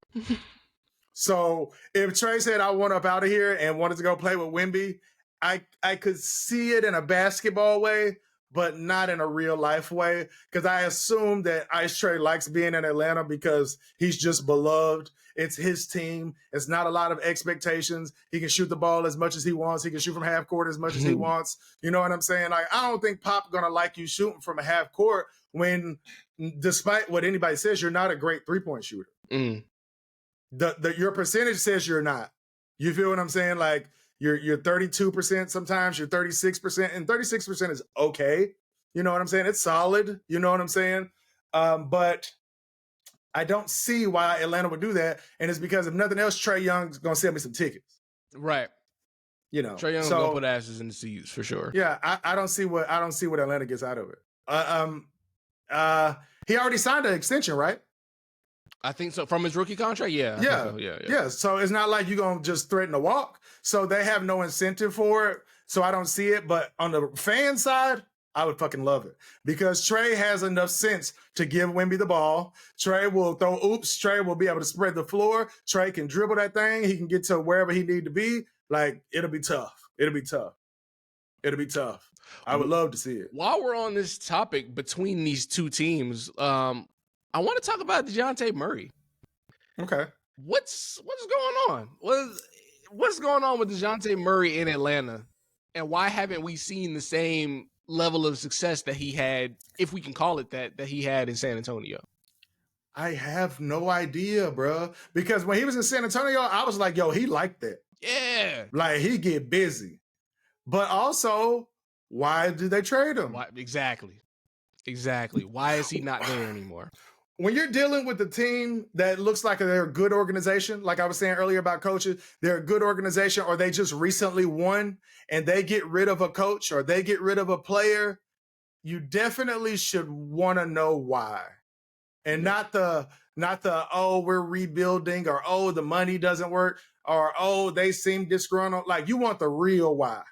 So if Trae said, I want up out of here and wanted to go play with Wemby, I could see it in a basketball way, but not in a real life way. Because I assume that Ice Trae likes being in Atlanta because he's just beloved. It's his team. It's not a lot of expectations. He can shoot the ball as much as he wants. He can shoot from half court as much as he wants. You know what I'm saying? Like, I don't think Pop gonna like you shooting from a half court when, despite what anybody says, you're not a great 3-point shooter. Your percentage says you're not. You feel what I'm saying? Like, you're 32% sometimes, you're 36%, and 36% is okay. You know what I'm saying? It's solid. You know what I'm saying? But I don't see why Atlanta would do that. And it's because, if nothing else, Trae Young's gonna sell me some tickets. Right. Trae Young's gonna put asses in the seats for sure. Yeah, I don't see what Atlanta gets out of it. He already signed an extension, right? I think so. From his rookie contract? Yeah. Yeah. So it's not like you're going to just threaten to walk. So they have no incentive for it. So I don't see it. But on the fan side, I would fucking love it. Because Trae has enough sense to give Wemby the ball. Trae will throw oops. Trae will be able to spread the floor. Trae can dribble that thing. He can get to wherever he need to be. Like, it'll be tough. I would love to see it. While we're on this topic between these two teams, I want to talk about DeJounte Murray. Okay. What's going on? What's going on with DeJounte Murray in Atlanta? And why haven't we seen the same level of success that he had, if we can call it that he had in San Antonio? I have no idea, bro. Because when he was in San Antonio, I was like, yo, he liked that. Yeah. Like, he get busy. But also, why did they trade him? Exactly. Why is he not there anymore? When you're dealing with a team that looks like they're a good organization, like I was saying earlier about coaches, they're a good organization, or they just recently won and they get rid of a coach or they get rid of a player, you definitely should want to know why. And not the, oh, we're rebuilding, or, oh, the money doesn't work, or, oh, they seem disgruntled. Like, you want the real why.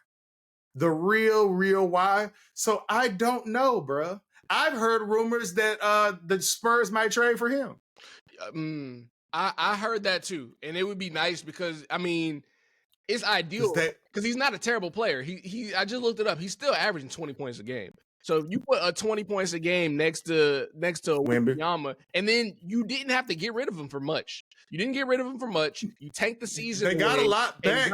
The real why. So I don't know, bruh. I've heard rumors that the Spurs might trade for him. I heard that too, and it would be nice because, I mean, it's ideal because he's not a terrible player. I just looked it up. He's still averaging 20 points a game. So if you put a 20 points a game next to Wemby. Wembanyama, and then you didn't have to get rid of him for much. You didn't get rid of him for much. You tanked the season. They got a lot back.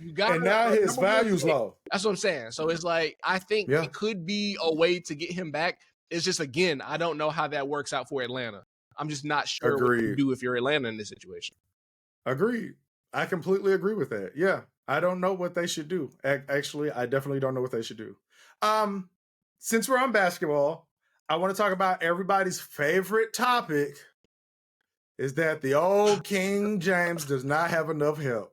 You got and now his value's low. That's what I'm saying. So it's like, I think it could be a way to get him back. It's just, again, I don't know how that works out for Atlanta. I'm just not sure what you do if you're Atlanta in this situation. Agreed. I completely agree with that. Yeah. I don't know what they should do. Actually, I definitely don't know what they should do. Since we're on basketball, I want to talk about everybody's favorite topic is that the old King James does not have enough help.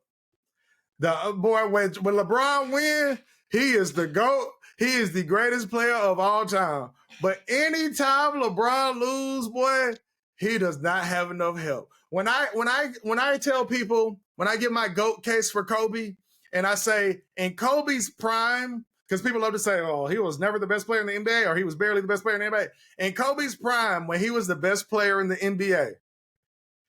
The boy, when LeBron wins, he is the GOAT. He is the greatest player of all time. But anytime LeBron lose, boy, he does not have enough help. When I tell people, when I give my GOAT case for Kobe, and I say in Kobe's prime, because people love to say, oh, he was never the best player in the NBA, or he was barely the best player in the NBA. In Kobe's prime, when he was the best player in the NBA,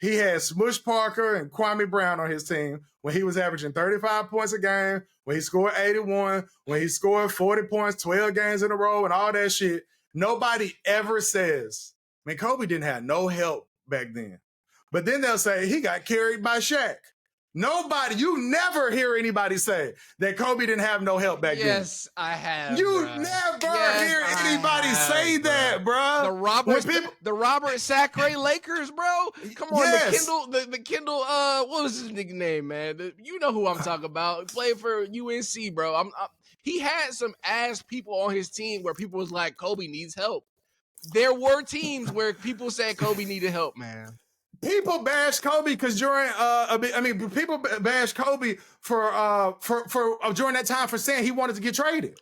he had Smush Parker and Kwame Brown on his team when he was averaging 35 points a game, when he scored 81, when he scored 40 points, 12 games in a row, and all that shit. Nobody ever says, man, Kobe didn't have no help back then. But then they'll say he got carried by Shaq. Nobody, you never hear anybody say that Kobe didn't have no help back then. Yes, I have. You never hear anybody say that, bro. The Robert Sacre Lakers, bro. Come on, the Kendall. What was his nickname, man? You know who I'm talking about. Played for UNC, bro. He had some ass people on his team where people was like, Kobe needs help. There were teams where people said Kobe needed help, man. People bash Kobe because people bash Kobe for during that time for saying he wanted to get traded.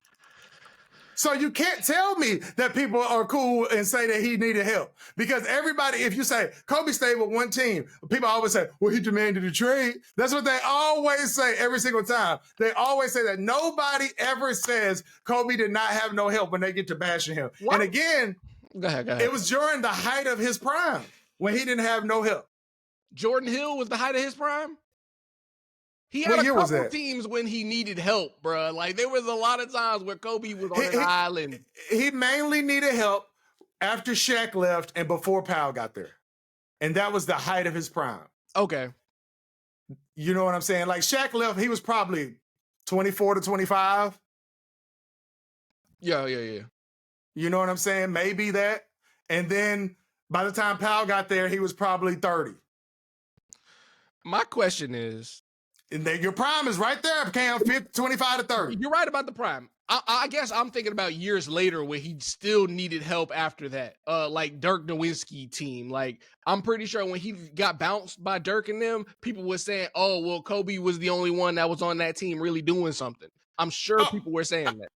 So you can't tell me that people are cool and say that he needed help, because everybody, if you say Kobe stayed with one team, people always say, well, he demanded a trade. That's what they always say every single time. They always say that. Nobody ever says Kobe did not have no help when they get to bashing him. What? And again, go ahead. It was during the height of his prime when he didn't have no help. Jordan Hill was the height of his prime? He had a couple teams when he needed help, bro. Like, there was a lot of times where Kobe was on an island. He mainly needed help after Shaq left and before Powell got there. And that was the height of his prime. Okay. You know what I'm saying? Like, Shaq left, he was probably 24 to 25. Yeah. You know what I'm saying? Maybe that. And then by the time Powell got there, he was probably 30. My question is... And then your prime is right there, Cam, 25 to 30. You're right about the prime. I guess I'm thinking about years later where he still needed help after that. Like Dirk Nowitzki team. Like, I'm pretty sure when he got bounced by Dirk and them, people were saying, oh, well, Kobe was the only one that was on that team really doing something. I'm sure people were saying that.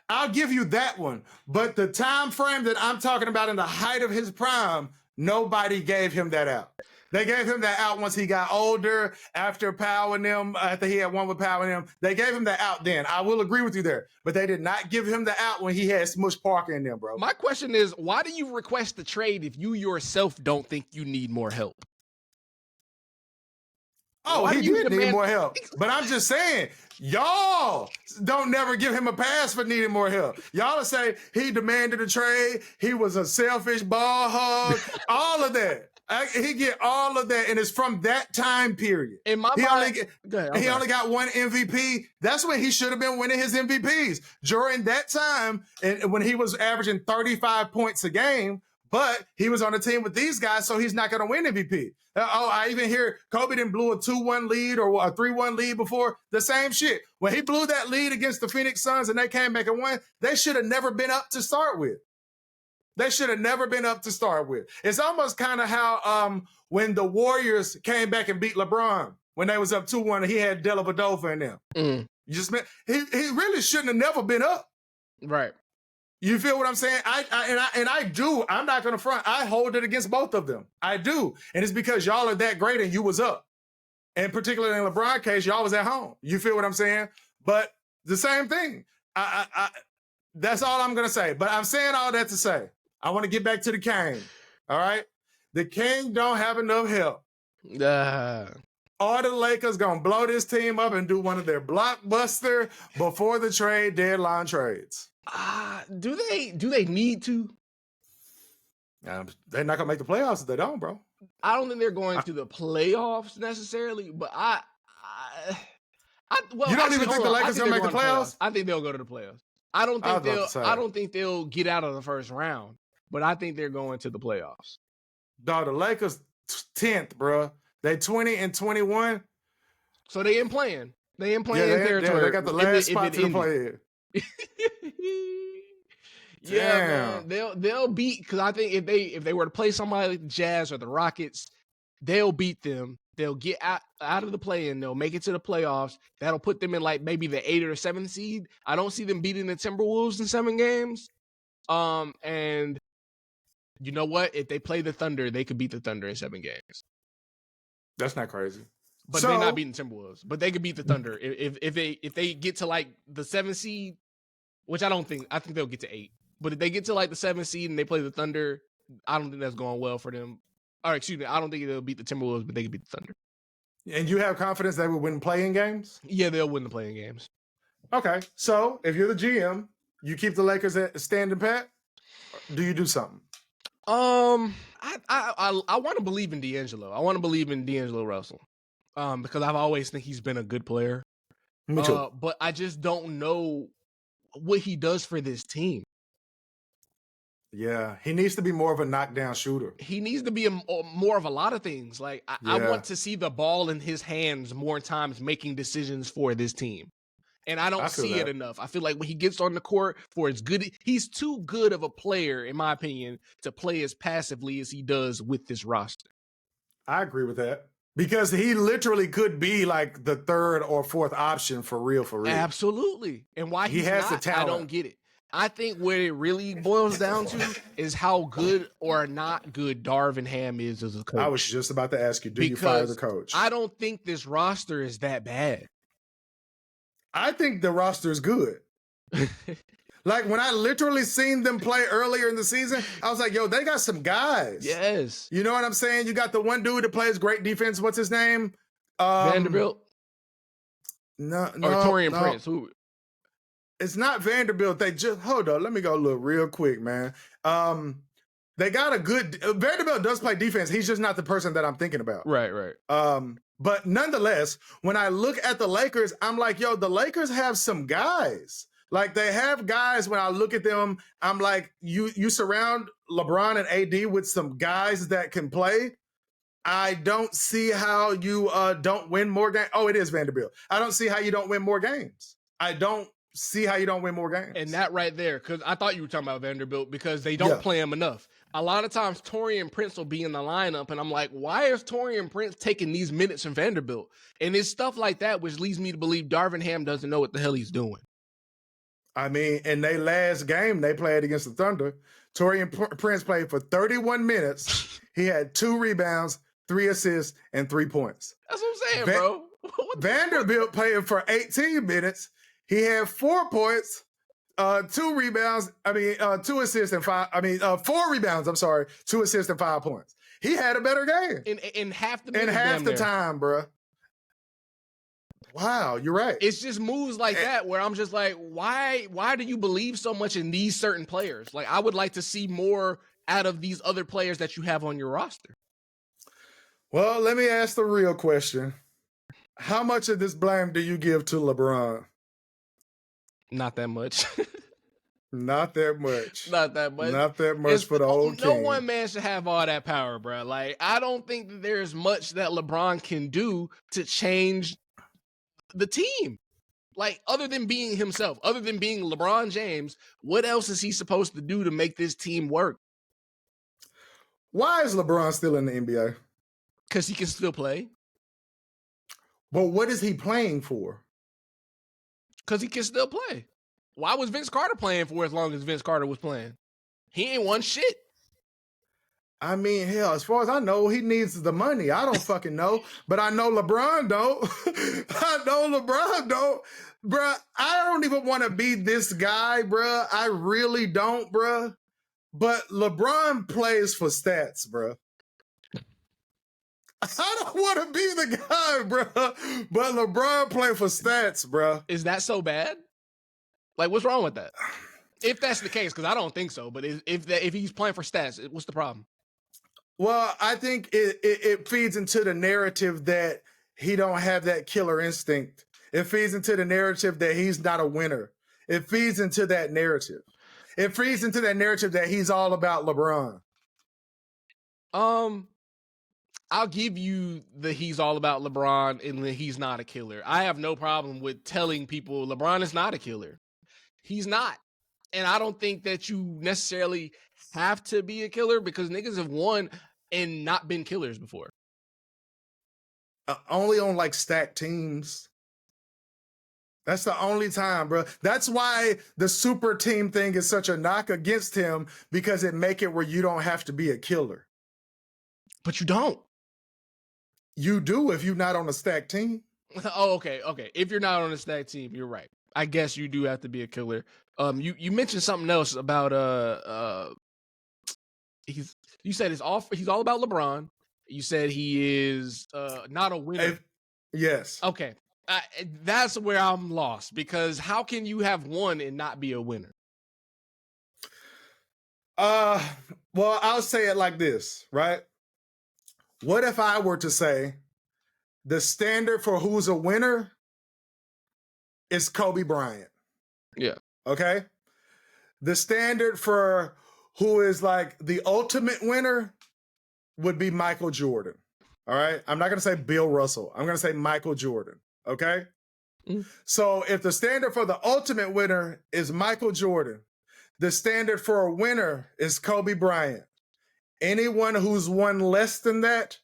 I'll give you that one. But the time frame that I'm talking about in the height of his prime, nobody gave him that out. They gave him that out once he got older, after Powell and them, after he had won with Powell and them. They gave him that out then. I will agree with you there. But they did not give him the out when he had Smush Parker in them, bro. My question is, why do you request the trade if you yourself don't think you need more help? Oh, he did need more help. But I'm just saying, y'all don't never give him a pass for needing more help. Y'all will say he demanded a trade, he was a selfish ball hog, all of that. He get all of that, and it's from that time period. In my mind, he only got one MVP. That's when he should have been winning his MVPs. During that time, and when he was averaging 35 points a game, but he was on a team with these guys, so he's not going to win MVP. I even hear Kobe didn't blew a 2-1 lead or a 3-1 lead before. The same shit. When he blew that lead against the Phoenix Suns and they came back and won, they should have never been up to start with. They should have never been up to start with. It's almost kind of how when the Warriors came back and beat LeBron when they was up 2-1 and he had Dellavedova in them. He really shouldn't have never been up. Right. You feel what I'm saying? I do. I'm not going to front. I hold it against both of them. I do. And it's because y'all are that great and you was up. And particularly in LeBron's case, y'all was at home. You feel what I'm saying? But the same thing. That's all I'm going to say. But I'm saying all that to say, I want to get back to the King. All right? The King don't have enough help. Are the Lakers going to blow this team up and do one of their blockbuster before the trade deadline trades? Do they need to? They're not gonna make the playoffs if they don't, bro. I don't think they're going to the playoffs necessarily, but well, you don't actually, even think the Lakers gonna make the playoffs? I think they'll go to the playoffs. I don't think they'll get out of the first round, but I think they're going to the playoffs. Dog, the Lakers 10th, bro. They 20-21. So they ain't playing. They ain't playing territory. They got the last spot to play in. Yeah, man. They'll beat, because I think if they were to play somebody like the Jazz or the Rockets, they'll beat them. They'll get out of the play-in. They'll make it to the playoffs. That'll put them in like maybe the 8th or 7th seed. I don't see them beating the Timberwolves in 7 games. And you know what? If they play the Thunder, they could beat the Thunder in 7 games. That's not crazy. But they're not beating Timberwolves. But they could beat the Thunder if they get to like the 7th seed, which I don't think. I think they'll get to 8. But if they get to like the 7th seed and they play the Thunder, I don't think that's going well for them. Or excuse me, I don't think they'll beat the Timberwolves, but they can beat the Thunder. And you have confidence they will win playing games? Yeah, they'll win the playing games. Okay, so if you're the GM, you keep the Lakers standing pat. Or do you do something? I want to believe in D'Angelo. I want to believe in D'Angelo Russell. Because I've always think he's been a good player. Me too. But I just don't know what he does for this team. Yeah, he needs to be more of a knockdown shooter. He needs to be more of a lot of things. Like I want to see the ball in his hands more times, making decisions for this team. And I don't see it enough. I feel like when he gets on the court for as good, he's too good of a player, in my opinion, to play as passively as he does with this roster. I agree with that. Because he literally could be like the 3rd or 4th option for real. Absolutely. And why he has the talent, I don't get it. I think what it really boils down to is how good or not good Darvin Ham is as a coach. I was just about to ask you, do you fire the coach? I don't think this roster is that bad. I think the roster is good. Like when I literally seen them play earlier in the season, I was like, yo, they got some guys. Yes. You know what I'm saying? You got the one dude that plays great defense. What's his name? Vanderbilt? No. Or Taurean Prince? Who? It's not Vanderbilt. They just, hold on. Let me go look real quick, man. They got a good, Vanderbilt does play defense. He's just not the person that I'm thinking about. Right. But nonetheless, when I look at the Lakers, I'm like, yo, the Lakers have some guys. Like they have guys, when I look at them, I'm like, you surround LeBron and AD with some guys that can play. I don't see how you don't win more games. Oh, it is Vanderbilt. I don't see how you don't win more games. And that right there, because I thought you were talking about Vanderbilt because they don't play him enough. A lot of times Taurean Prince will be in the lineup and I'm like, why is Taurean Prince taking these minutes from Vanderbilt? And it's stuff like that which leads me to believe Darvin Ham doesn't know what the hell he's doing. I mean, in their last game, they played against the Thunder. Taurean Prince played for 31 minutes. He had 2 rebounds, 3 assists, and 3 points. That's what I'm saying, bro. Vanderbilt played for 18 minutes. He had 4 points, 2 rebounds. 2 assists and 4 rebounds. 2 assists and 5 points. He had a better game in half the time, bro. Wow, you're right. It's just moves like that where I'm just like, why do you believe so much in these certain players? Like, I would like to see more out of these other players that you have on your roster. Well, let me ask the real question. How much of this blame do you give to LeBron? Not that much. Not that much. Not that much. Not that much for the whole team. No one man should have all that power, bro. Like, I don't think that there's much that LeBron can do to change the team. Like, other than being himself, other than being LeBron James, what else is he supposed to do to make this team work? Why is LeBron still in the NBA? Because he can still play. But what is he playing for? Because he can still play. Why was Vince Carter playing for as long as Vince Carter was playing? He ain't won shit. I mean, hell, as far as I know, he needs the money. I don't fucking know. But I know LeBron don't. Bruh, I don't even want to be this guy, bruh. I really don't, bruh. But LeBron plays for stats, bruh. I don't want to be the guy, bruh. But LeBron plays for stats, bruh. Is that so bad? Like, what's wrong with that? If that's the case, because I don't think so. But if he's playing for stats, what's the problem? Well, I think it feeds into the narrative that he don't have that killer instinct. It feeds into the narrative that he's not a winner. It feeds into that narrative. It feeds into that narrative that he's all about LeBron. I'll give you the he's all about LeBron and that he's not a killer. I have no problem with telling people LeBron is not a killer. He's not. And I don't think that you necessarily have to be a killer because niggas have won and not been killers before. Only on like stacked teams. That's the only time, bro. That's why the super team thing is such a knock against him, because it make it where you don't have to be a killer. But you don't. You do if you're not on a stacked team. Oh, okay. If you're not on a stacked team, you're right. I guess you do have to be a killer. You mentioned something else about you said he's all about LeBron. You said he is not a winner. Yes. Okay. That's where I'm lost, because how can you have won and not be a winner? Well, I'll say it like this, right? What if I were to say the standard for who's a winner is Kobe Bryant? Yeah. Okay? The standard for who is like the ultimate winner would be Michael Jordan. All right? I'm not going to say Bill Russell. I'm going to say Michael Jordan. Okay? So if the standard for the ultimate winner is Michael Jordan, the standard for a winner is Kobe Bryant. Anyone who's won less than that,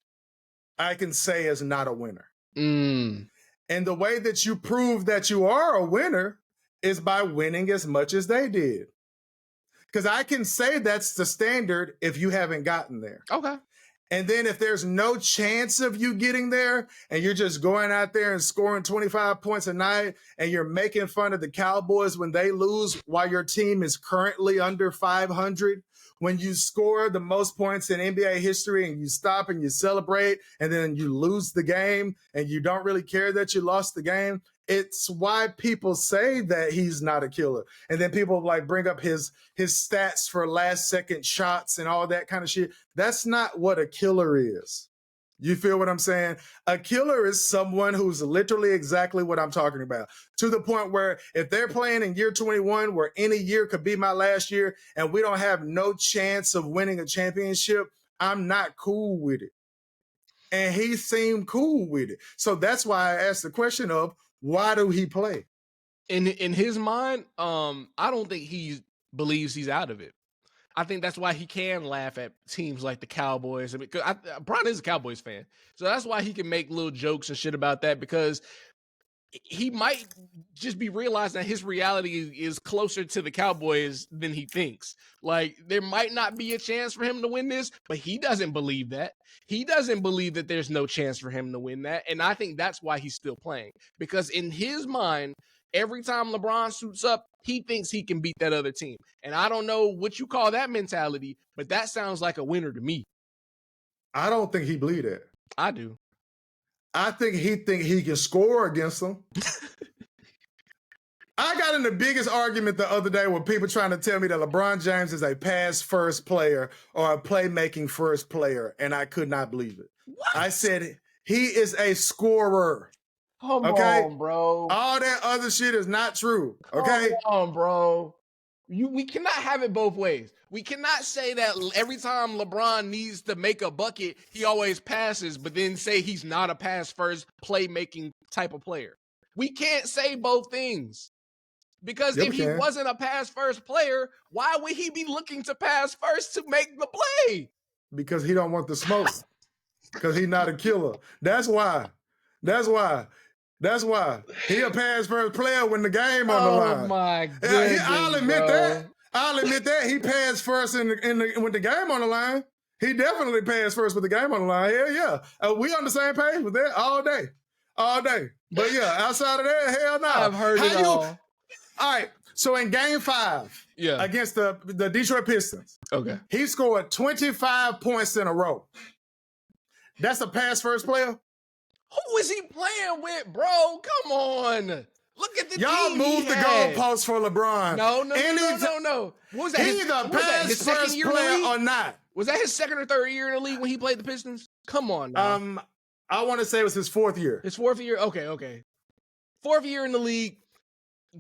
I can say is not a winner. And the way that you prove that you are a winner is by winning as much as they did. Because I can say that's the standard if you haven't gotten there. Okay. And then if there's no chance of you getting there and you're just going out there and scoring 25 points a night and you're making fun of the Cowboys when they lose while your team is currently under 500, when you score the most points in NBA history and you stop and you celebrate and then you lose the game and you don't really care that you lost the game, it's why people say that he's not a killer. And then people like bring up his stats for last second shots and all that kind of shit. That's not what a killer is. You feel what I'm saying? A killer is someone who's literally exactly what I'm talking about, to the point where if they're playing in year 21, where any year could be my last year, and we don't have no chance of winning a championship, I'm not cool with it. And he seemed cool with it. So that's why I asked the question of, why do he play? In his mind, I don't think he believes he's out of it. I think that's why he can laugh at teams like the Cowboys. I mean, Brian is a Cowboys fan, so that's why he can make little jokes and shit about that, because he might just be realizing that his reality is closer to the Cowboys than he thinks. Like, there might not be a chance for him to win this, but he doesn't believe that. He doesn't believe that there's no chance for him to win that. And I think that's why he's still playing, because in his mind, every time LeBron suits up, he thinks he can beat that other team. And I don't know what you call that mentality, but that sounds like a winner to me. I don't think he believe that. I do. I think he can score against them. I got in the biggest argument the other day with people trying to tell me that LeBron James is a pass first player or a playmaking first player, and I could not believe it. What? I said he is a scorer. Come on, bro. All that other shit is not true. Okay? Come on, bro. We cannot have it both ways. We cannot say that every time LeBron needs to make a bucket, he always passes, but then say he's not a pass-first, playmaking type of player. We can't say both things. Because if he wasn't a pass-first player, why would he be looking to pass first to make the play? Because he don't want the smoke. Because he's not a killer. That's why. He a pass first player when the game on the line. Oh my goodness, I'll admit that. He passed first with the game on the line. He definitely passed first with the game on the line. Hell yeah. We on the same page with that all day. But yeah, outside of that, hell no. I've heard it all. All right. So in game 5 against the Detroit Pistons, he scored 25 points in a row. That's a pass first player? Who is he playing with, bro? Come on. Look at the Y'all team moved the goalposts for LeBron. No. What was that? He either pass first player or not. Was that his second or third year in the league when he played the Pistons? Come on now. I want to say it was his fourth year. His fourth year? Okay. Fourth year in the league,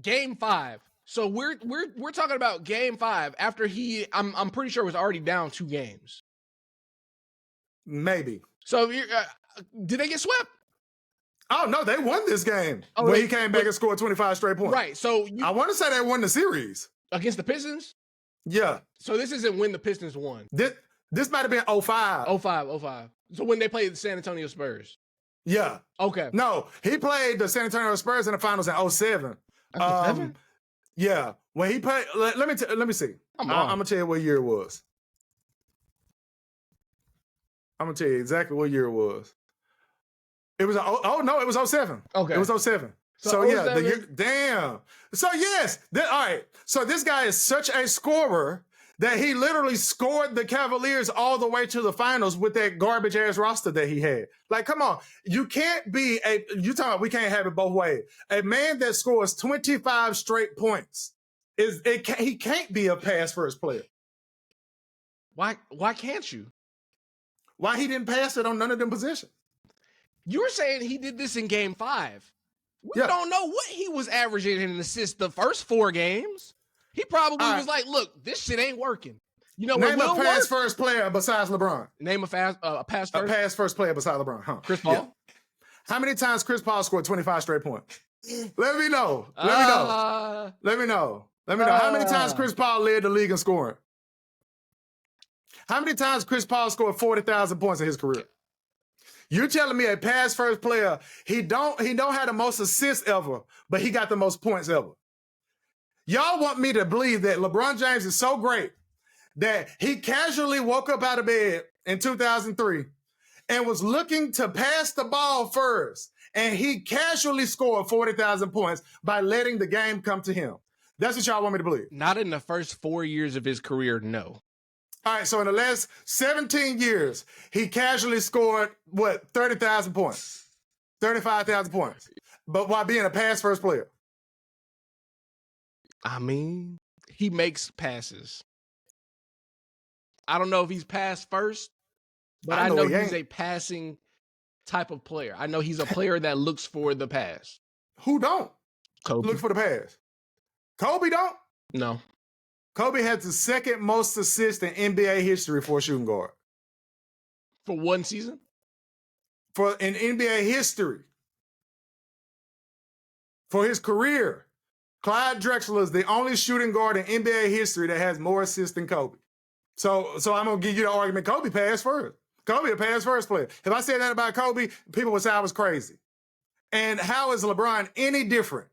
game 5. So we're talking about game 5 after I'm pretty sure was already down 2 games. Maybe. So did they get swept? Oh, no, they won this game when he came back and scored 25 straight points. Right. So I want to say they won the series. Against the Pistons? Yeah. So this isn't when the Pistons won. This might have been 05. 05. So when they played the San Antonio Spurs. Yeah. Okay. No, he played the San Antonio Spurs in the finals in 07. 07? Yeah. When he played, let me see. I'm going to tell you what year it was. I'm going to tell you exactly what year it was. It was, it was 07. Okay. It was 07. So yeah, damn. So yes, all right. So this guy is such a scorer that he literally scored the Cavaliers all the way to the finals with that garbage ass roster that he had. Like, come on, you can't be you talking about we can't have it both ways. A man that scores 25 straight points he can't be a pass first player. Why can't you? Why he didn't pass it on none of them positions? You were saying he did this in game 5. We don't know what he was averaging in assists the first 4 games. He probably was like, look, this shit ain't working. You know, name a pass first player besides LeBron. Name a pass first? A pass first player besides LeBron, huh? Chris Paul? Yeah. How many times Chris Paul scored 25 straight points? Let me know. How many times Chris Paul led the league in scoring? How many times Chris Paul scored 40,000 points in his career? You're telling me a pass first player, he don't have the most assists ever, but he got the most points ever. Y'all want me to believe that LeBron James is so great that he casually woke up out of bed in 2003 and was looking to pass the ball first, and he casually scored 40,000 points by letting the game come to him. That's what y'all want me to believe. Not in the first 4 years of his career, no. All right, so in the last 17 years, he casually scored, 30,000 points, 35,000 points, but while being a pass-first player. I mean, he makes passes. I don't know if he's pass first, but I know he's a passing type of player. I know he's a player that looks for the pass. Who don't? Kobe. Look for the pass. Kobe don't? No. Kobe has the second most assists in NBA history for a shooting guard. For one season? In NBA history. For his career, Clyde Drexler is the only shooting guard in NBA history that has more assists than Kobe. So I'm going to give you the argument, Kobe passed first. Kobe a pass first player. If I said that about Kobe, people would say I was crazy. And how is LeBron any different?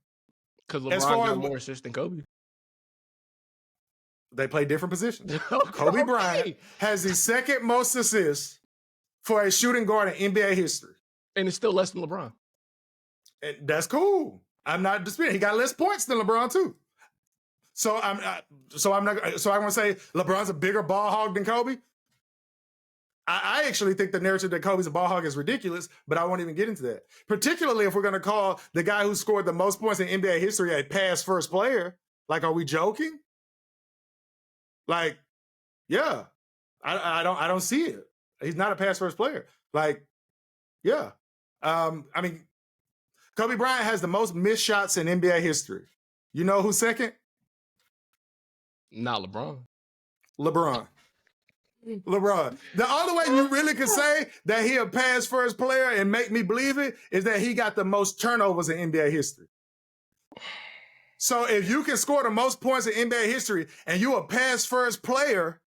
Because LeBron got more assists than Kobe. They play different positions. Kobe Bryant has the second most assists for a shooting guard in NBA history. And it's still less than LeBron. And that's cool. I'm not disputing. He got less points than LeBron too. So I'm going to say LeBron's a bigger ball hog than Kobe. I actually think the narrative that Kobe's a ball hog is ridiculous, but I won't even get into that. Particularly if we're going to call the guy who scored the most points in NBA history a pass first player. Like, are we joking? Like, yeah, I don't see it. He's not a pass first player. Like, yeah. I mean, Kobe Bryant has the most missed shots in NBA history. You know who's second? Not LeBron. LeBron. The only way you really could say that he a pass first player and make me believe it is that he got the most turnovers in NBA history. So if you can score the most points in NBA history and you're a pass first player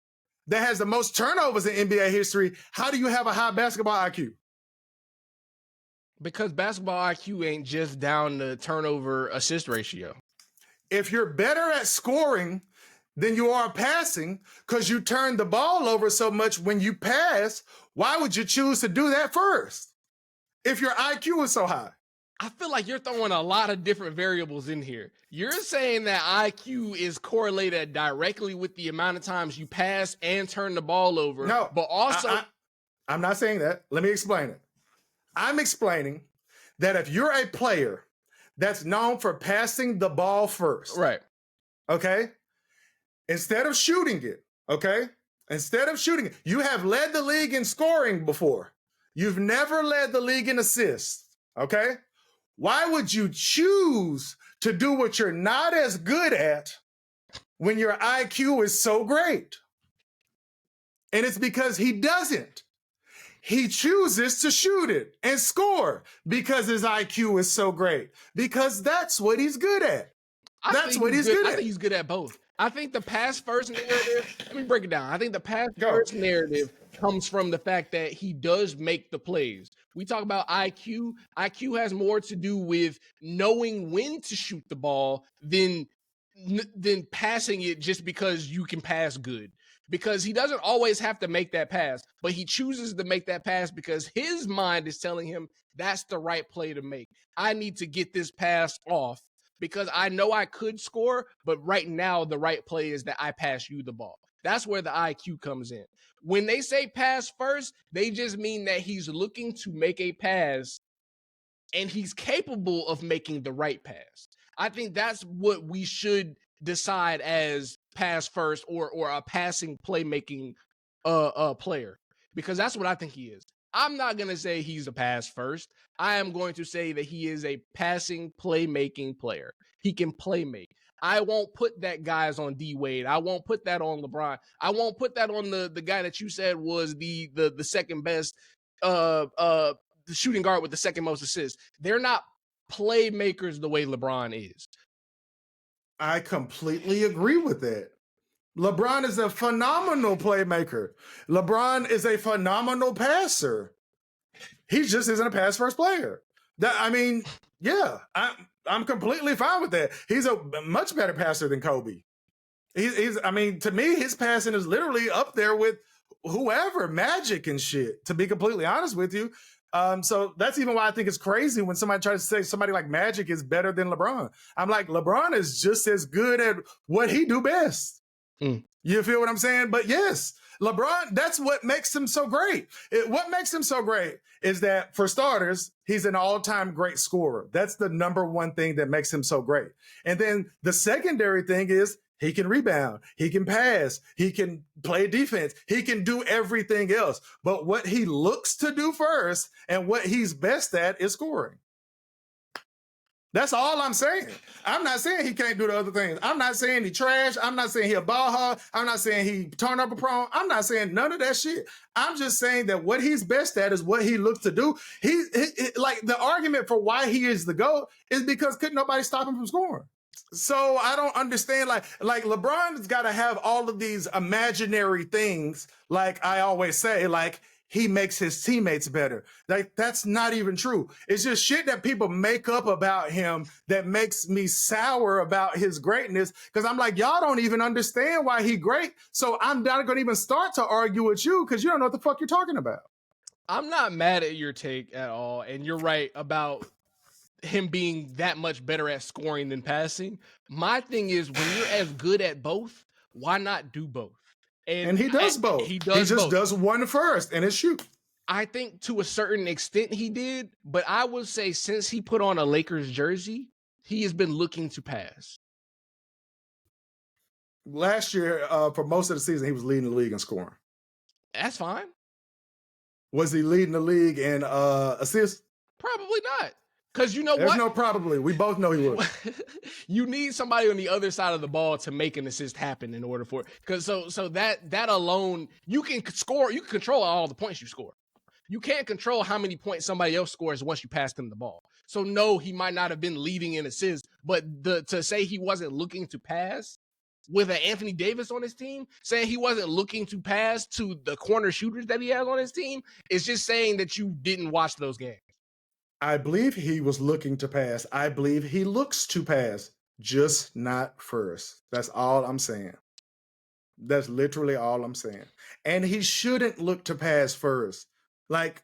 that has the most turnovers in NBA history, how do you have a high basketball IQ? Because basketball IQ ain't just down the turnover assist ratio. If you're better at scoring than you are passing because you turn the ball over so much when you pass, why would you choose to do that first if your IQ is so high? I feel like you're throwing a lot of different variables in here. You're saying that IQ is correlated directly with the amount of times you pass and turn the ball over. No, but also... I'm not saying that. Let me explain it. I'm explaining that if you're a player that's known for passing the ball first. Right. Okay? Instead of shooting it, okay? Instead of shooting it, you have led the league in scoring before. You've never led the league in assists, okay? Why would you choose to do what you're not as good at when your IQ is so great? And it's because he doesn't. He chooses to shoot it and score because his IQ is so great. Because that's what he's good at. That's what he's good at. I think he's good at both. I think the pass first narrative, let me break it down. I think the pass first narrative comes from the fact that he does make the plays. We talk about IQ. IQ has more to do with knowing when to shoot the ball than passing it just because you can pass good. Because he doesn't always have to make that pass, but he chooses to make that pass because his mind is telling him that's the right play to make. I need to get this pass off because I know I could score, but right now the right play is that I pass you the ball. That's where the IQ comes in. When they say pass first, they just mean that he's looking to make a pass and he's capable of making the right pass. I think that's what we should decide as pass first or a passing playmaking player, because that's what I think he is. I'm not going to say he's a pass first. I am going to say that he is a passing playmaking player. He can play make. I won't put that guys on D Wade. I won't put that on LeBron. I won't put that on the guy that you said was the second best the shooting guard with the second most assists. They're not playmakers the way LeBron is. I completely agree with that. LeBron is a phenomenal playmaker. LeBron is a phenomenal passer. He just isn't a pass first player. I'm completely fine with that. He's a much better passer than Kobe. To me, his passing is literally up there with whoever, Magic and shit, to be completely honest with you. So that's even why I think it's crazy when somebody tries to say somebody like Magic is better than LeBron. I'm like, LeBron is just as good at what he do best. You feel what I'm saying? But yes, LeBron, that's what makes him so great. What makes him so great is that, for starters, he's an all-time great scorer. That's the number one thing that makes him so great. And then the secondary thing is he can rebound, he can pass, he can play defense, he can do everything else. But what he looks to do first and what he's best at is scoring. That's all I'm saying. I'm not saying he can't do the other things. I'm not saying he trash. I'm not saying he a ball hog. I'm not saying he turnover prone. I'm not saying none of that shit. I'm just saying that what he's best at is what he looks to do. He like the argument for why he is the GOAT is because couldn't nobody stop him from scoring. So I don't understand, like LeBron's got to have all of these imaginary things. Like I always say, like, he makes his teammates better. Like, that's not even true. It's just shit that people make up about him that makes me sour about his greatness. Because I'm like, y'all don't even understand why he great. So I'm not going to even start to argue with you because you don't know what the fuck you're talking about. I'm not mad at your take at all. And you're right about him being that much better at scoring than passing. My thing is, when you're as good at both, why not do both? And he does both. He just does one first and it's shoot. I think to a certain extent he did, but I would say since he put on a Lakers jersey, he has been looking to pass. Last year, for most of the season, he was leading the league in scoring. That's fine. Was he leading the league in assists? Probably not. Because you know There's what? No probably. We both know he would. You need somebody on the other side of the ball to make an assist happen in order for it. Because so that alone, you can score. You can control all the points you score. You can't control how many points somebody else scores once you pass them the ball. So no, he might not have been leading in assists, but to say he wasn't looking to pass with an Anthony Davis on his team, saying he wasn't looking to pass to the corner shooters that he has on his team, is just saying that you didn't watch those games. I believe he was looking to pass. I believe he looks to pass, just not first. That's all I'm saying. That's literally all I'm saying. And he shouldn't look to pass first. Like,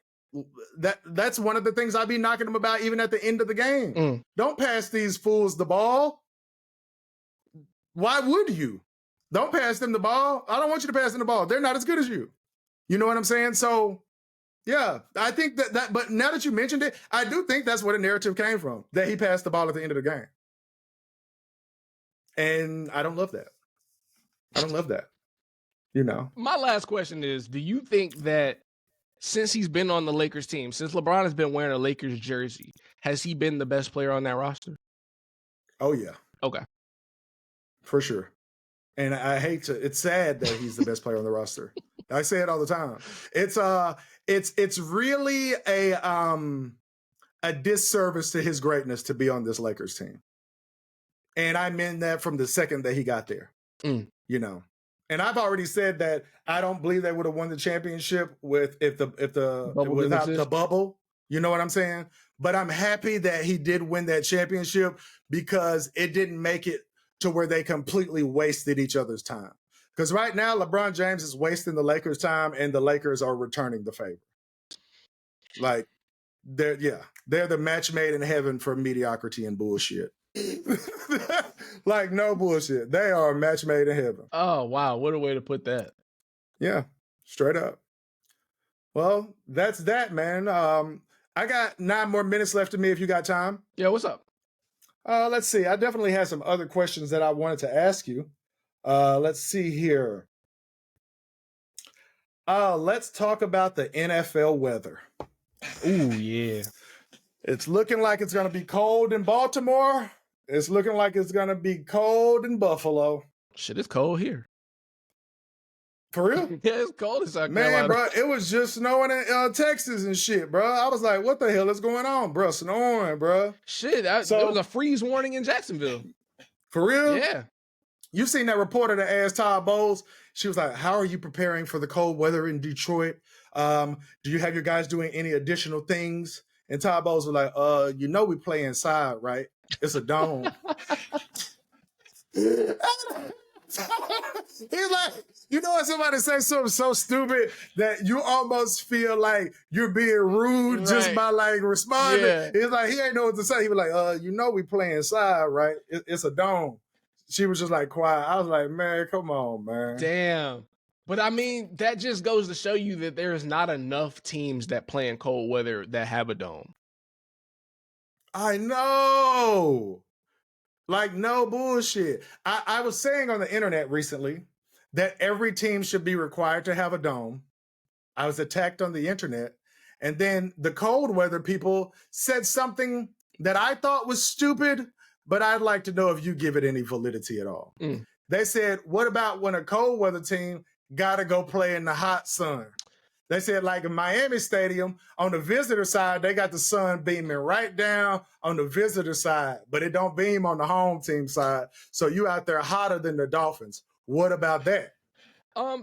that's one of the things I'd be knocking him about even at the end of the game. Don't pass these fools the ball. Why would you? Don't pass them the ball. I don't want you to pass them the ball. They're not as good as you. You know what I'm saying? So Yeah, I think that. But now that you mentioned it, I do think that's where the narrative came from. That he passed the ball at the end of the game, and I don't love that. I don't love that. You know. My last question is: do you think that since he's been on the Lakers team, since LeBron has been wearing a Lakers jersey, has he been the best player on that roster? Oh yeah. Okay. For sure. And I hate to. It's sad that he's the best player on the roster. I say it all the time. It's really a disservice to his greatness to be on this Lakers team. And I meant that from the second that he got there. You know. And I've already said that I don't believe they would have won the championship without the bubble. You know what I'm saying? But I'm happy that he did win that championship because it didn't make it to where they completely wasted each other's time. Because right now, LeBron James is wasting the Lakers' time, and the Lakers are returning the favor. Like, they're the match made in heaven for mediocrity and bullshit. Like, no bullshit. They are a match made in heaven. Oh, wow. What a way to put that. Yeah, straight up. Well, that's that, man. I got 9 more minutes left of me if you got time. Yeah, what's up? Let's see. I definitely had some other questions that I wanted to ask you. Let's see here. Let's talk about the NFL weather. Ooh, yeah. It's looking like it's going to be cold in Baltimore. It's looking like it's going to be cold in Buffalo. Shit, it's cold here. For real? Yeah, it's cold in South Carolina. Man, bro, it was just snowing in Texas and shit, bro. I was like, what the hell is going on, bro? Snowing, bro. Shit, there was a freeze warning in Jacksonville. For real? Yeah. You seen that reporter that asked Todd Bowles? She was like, how are you preparing for the cold weather in Detroit? Do you have your guys doing any additional things? And Todd Bowles was like, we play inside, right? It's a dome. He's like, you know when somebody says something so stupid that you almost feel like you're being rude just by like responding. Yeah. He's like, he ain't know what to say. He was like, we play inside, right? It's a dome. She was just like quiet. I was like, man, come on, man. Damn. But I mean, that just goes to show you that there is not enough teams that play in cold weather that have a dome. I know. Like, no bullshit. I was saying on the internet recently that every team should be required to have a dome. I was attacked on the internet. And then the cold weather people said something that I thought was stupid, but I'd like to know if you give it any validity at all. They said, what about when a cold weather team got to go play in the hot sun? They said, like in Miami Stadium, on the visitor side, they got the sun beaming right down on the visitor side, but it don't beam on the home team side. So you out there hotter than the Dolphins. What about that?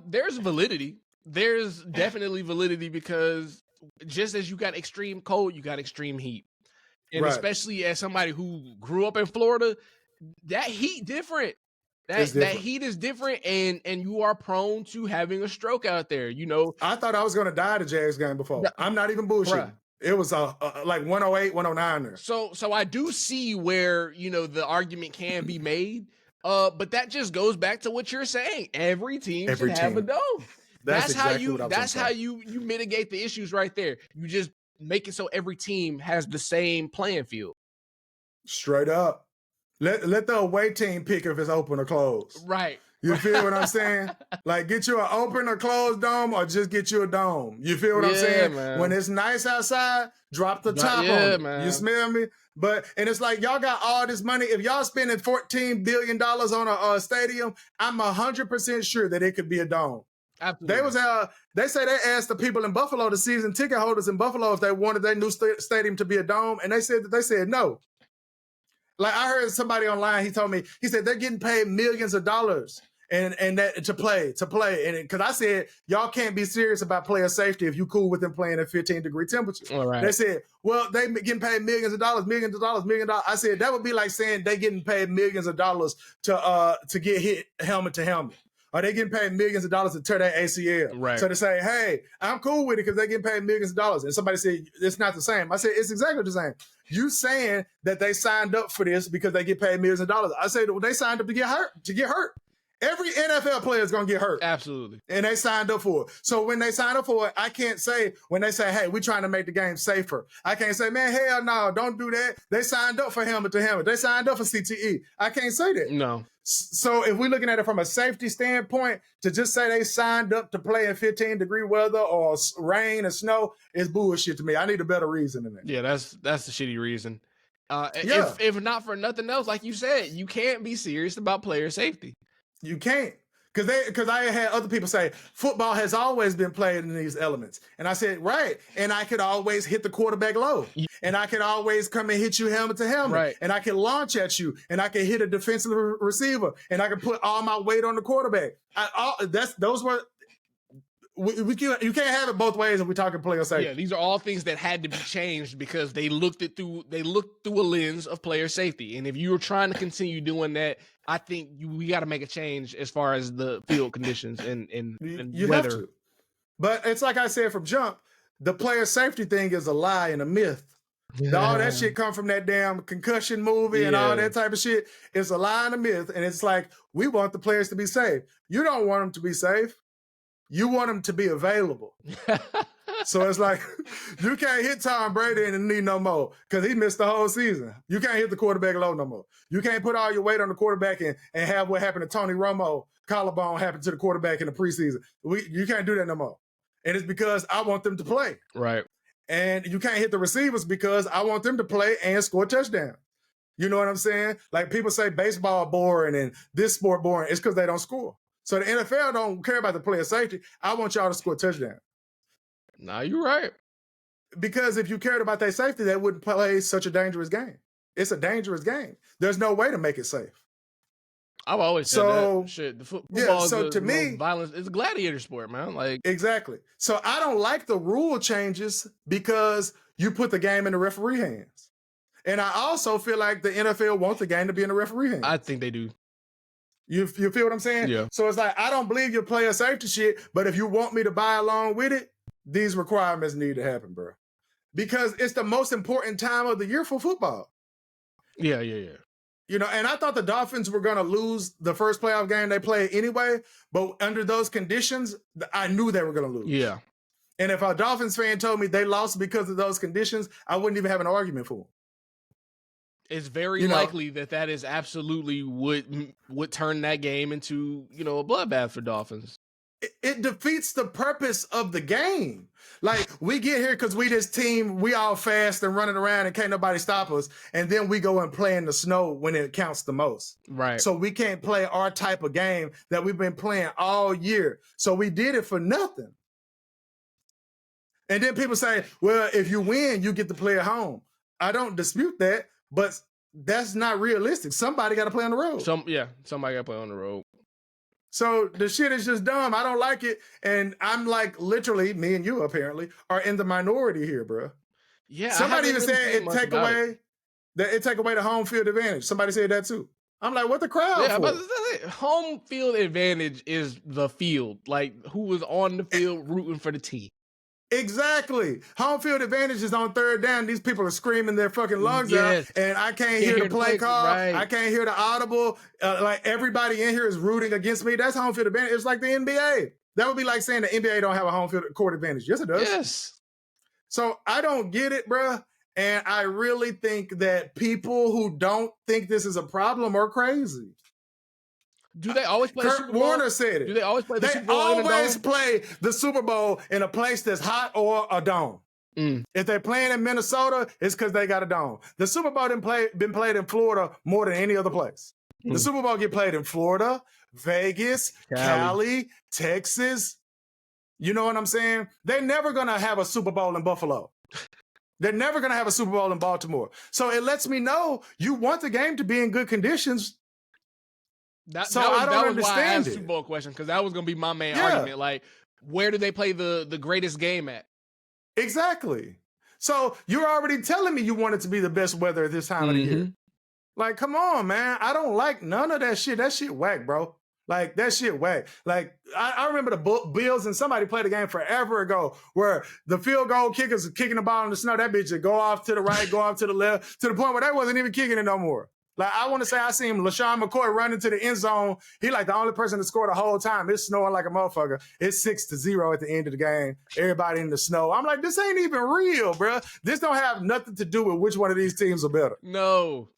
There's validity. There's definitely validity because just as you got extreme cold, you got extreme heat. And especially as somebody who grew up in Florida, that heat different. That heat is different, and you are prone to having a stroke out there. You know, I thought I was going to die at the Jags game before. I'm not even bullshitting. Bruh. It was like 108, 109 there. So I do see where, the argument can be made. But that just goes back to what you're saying. Every team should have a dome. That's exactly how you mitigate the issues right there. You just make it so every team has the same playing field. Straight up. Let the away team pick if it's open or closed. Right. You feel what I'm saying? Like, get you an open or closed dome or just get you a dome. You feel what I'm saying? Man. When it's nice outside, drop the top on it. Man. You smell me? And it's like, y'all got all this money. If y'all spending $14 billion on a stadium, I'm 100% sure that it could be a dome. Absolutely. They say they asked the people in Buffalo, the season ticket holders in Buffalo, if they wanted their new stadium to be a dome, and they said no. Like, I heard somebody online, he said they're getting paid millions of dollars and that to play. And because I said, y'all can't be serious about player safety if you cool with them playing at 15-degree temperatures. All right. They said, well, they getting paid millions of dollars. I said, that would be like saying they getting paid millions of dollars to get hit helmet to helmet. Or they getting paid millions of dollars to tear their ACL. Right. So to say, hey, I'm cool with it because they getting paid millions of dollars. And somebody said, it's not the same. I said, it's exactly the same. You saying that they signed up for this because they get paid millions of dollars. I said, well, they signed up to get hurt. Every NFL player is going to get hurt. Absolutely. And they signed up for it. So when they sign up for it, I can't say, when they say, hey, we're trying to make the game safer, I can't say, man, hell no, don't do that. They signed up for helmet to helmet. They signed up for CTE. I can't say that. No. So if we're looking at it from a safety standpoint, to just say they signed up to play in 15-degree weather or rain or snow is bullshit to me. I need a better reason than that. Yeah, that's the shitty reason. If not for nothing else, like you said, you can't be serious about player safety. You can't. Because I had other people say, football has always been played in these elements. And I said, right. And I could always hit the quarterback low. And I could always come and hit you helmet to helmet. Right. And I can launch at you. And I can hit a defensive receiver. And I can put all my weight on the quarterback. You can't have it both ways if we're talking player safety. Yeah, these are all things that had to be changed because they looked through a lens of player safety. And if you were trying to continue doing that, I think we got to make a change as far as the field conditions and you weather. have to. But it's like I said from jump, the player safety thing is a lie and a myth. Yeah. All that shit come from that damn concussion movie and all that type of shit. It's a lie and a myth. And it's like, we want the players to be safe. You don't want them to be safe. You want them to be available. So it's like, you can't hit Tom Brady in the knee no more because he missed the whole season. You can't hit the quarterback low no more. You can't put all your weight on the quarterback and have what happened to Tony Romo, collarbone, happen to the quarterback in the preseason. You can't do that no more. And it's because I want them to play. Right. And you can't hit the receivers because I want them to play and score touchdowns. You know what I'm saying? Like people say baseball boring and this sport boring. It's because they don't score. So the NFL don't care about the player safety. I want y'all to score touchdowns. Nah, you're right. Because if you cared about their safety, they wouldn't play such a dangerous game. It's a dangerous game. There's no way to make it safe. I've always said that. Shit, the football so is to me, violence. It's a gladiator sport, man. Like exactly. So I don't like the rule changes because you put the game in the referee hands. And I also feel like the NFL wants the game to be in the referee hands. I think they do. You feel what I'm saying? Yeah. So it's like, I don't believe your player safety shit, but if you want me to buy along with it, these requirements need to happen, bro. Because it's the most important time of the year for football. Yeah. You know, and I thought the Dolphins were going to lose the first playoff game they played anyway, but under those conditions, I knew they were going to lose. Yeah. And if a Dolphins fan told me they lost because of those conditions, I wouldn't even have an argument for them. It's very likely that is absolutely would turn that game into, a bloodbath for Dolphins. It defeats the purpose of the game. Like, we get here because we this team, we all fast and running around and can't nobody stop us. And then we go and play in the snow when it counts the most. Right. So we can't play our type of game that we've been playing all year. So we did it for nothing. And then people say, well, if you win, you get to play at home. I don't dispute that, but that's not realistic. Somebody got to play on the road. Somebody got to play on the road. So the shit is just dumb. I don't like it. And I'm like, literally, me and you apparently are in the minority here, bro. Yeah. Somebody even said it take away the home field advantage. Somebody said that too. I'm like, what the crowd for? But home field advantage is the field. Like, who was on the field rooting for the team. Exactly. Home field advantage is on third down. These people are screaming their fucking lungs out, and I can't hear the play call. Right. I can't hear the audible. Like everybody in here is rooting against me. That's home field advantage. It's like the NBA. That would be like saying the NBA don't have a home field court advantage. Yes, it does. Yes. So I don't get it, bruh. And I really think that people who don't think this is a problem are crazy. Do they always play Kurt Super Bowl? Warner said it. Do they always play the Super Bowl? They always play the Super Bowl in a place that's hot or a dome. If they're playing in Minnesota, it's because they got a dome. The Super Bowl been played in Florida more than any other place. The Super Bowl get played in Florida, Vegas, Cali, Texas. You know what I'm saying? They're never going to have a Super Bowl in Buffalo. They're never going to have a Super Bowl in Baltimore. So it lets me know you want the game to be in good conditions. I don't understand why I asked the Super Bowl question, because that was going to be my main argument. Like, where do they play the greatest game at? Exactly. So you're already telling me you want it to be the best weather at this time of the year. Like, come on, man. I don't like none of that shit. That shit whack, bro. Like, that shit whack. Like, I remember the Bills and somebody played a game forever ago where the field goal kickers are kicking the ball in the snow. That bitch would go off to the right, go off to the left, to the point where they wasn't even kicking it no more. Like, I want to say I seen LaShawn McCoy run into the end zone. He like the only person to score the whole time. It's snowing like a motherfucker. It's 6-0 at the end of the game. Everybody in the snow. I'm like, this ain't even real, bro. This don't have nothing to do with which one of these teams are better. No.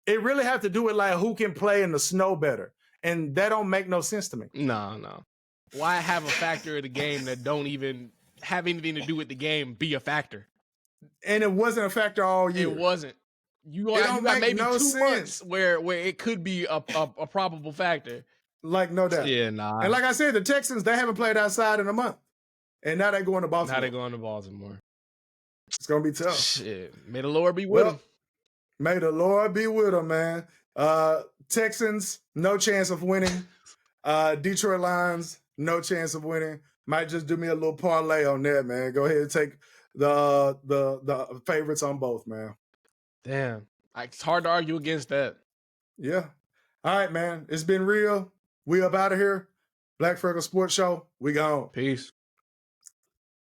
It really have to do with like who can play in the snow better. And that don't make no sense to me. No. Why have a factor of the game that don't even have anything to do with the game be a factor? And it wasn't a factor all year. It wasn't. You got maybe no 2 sense. months where it could be a probable factor. Like, no doubt. Yeah, nah. And like I said, the Texans, they haven't played outside in a month. And now they're going to Baltimore. Now they're going to Baltimore. It's going to be tough. Shit. May the Lord be with them. May the Lord be with them, man. Texans, no chance of winning. Detroit Lions, no chance of winning. Might just do me a little parlay on that, man. Go ahead and take the favorites on both, man. Damn. It's hard to argue against that. Yeah. All right, man. It's been real. We up out of here. Black Freckles Sports Show. We gone. Peace.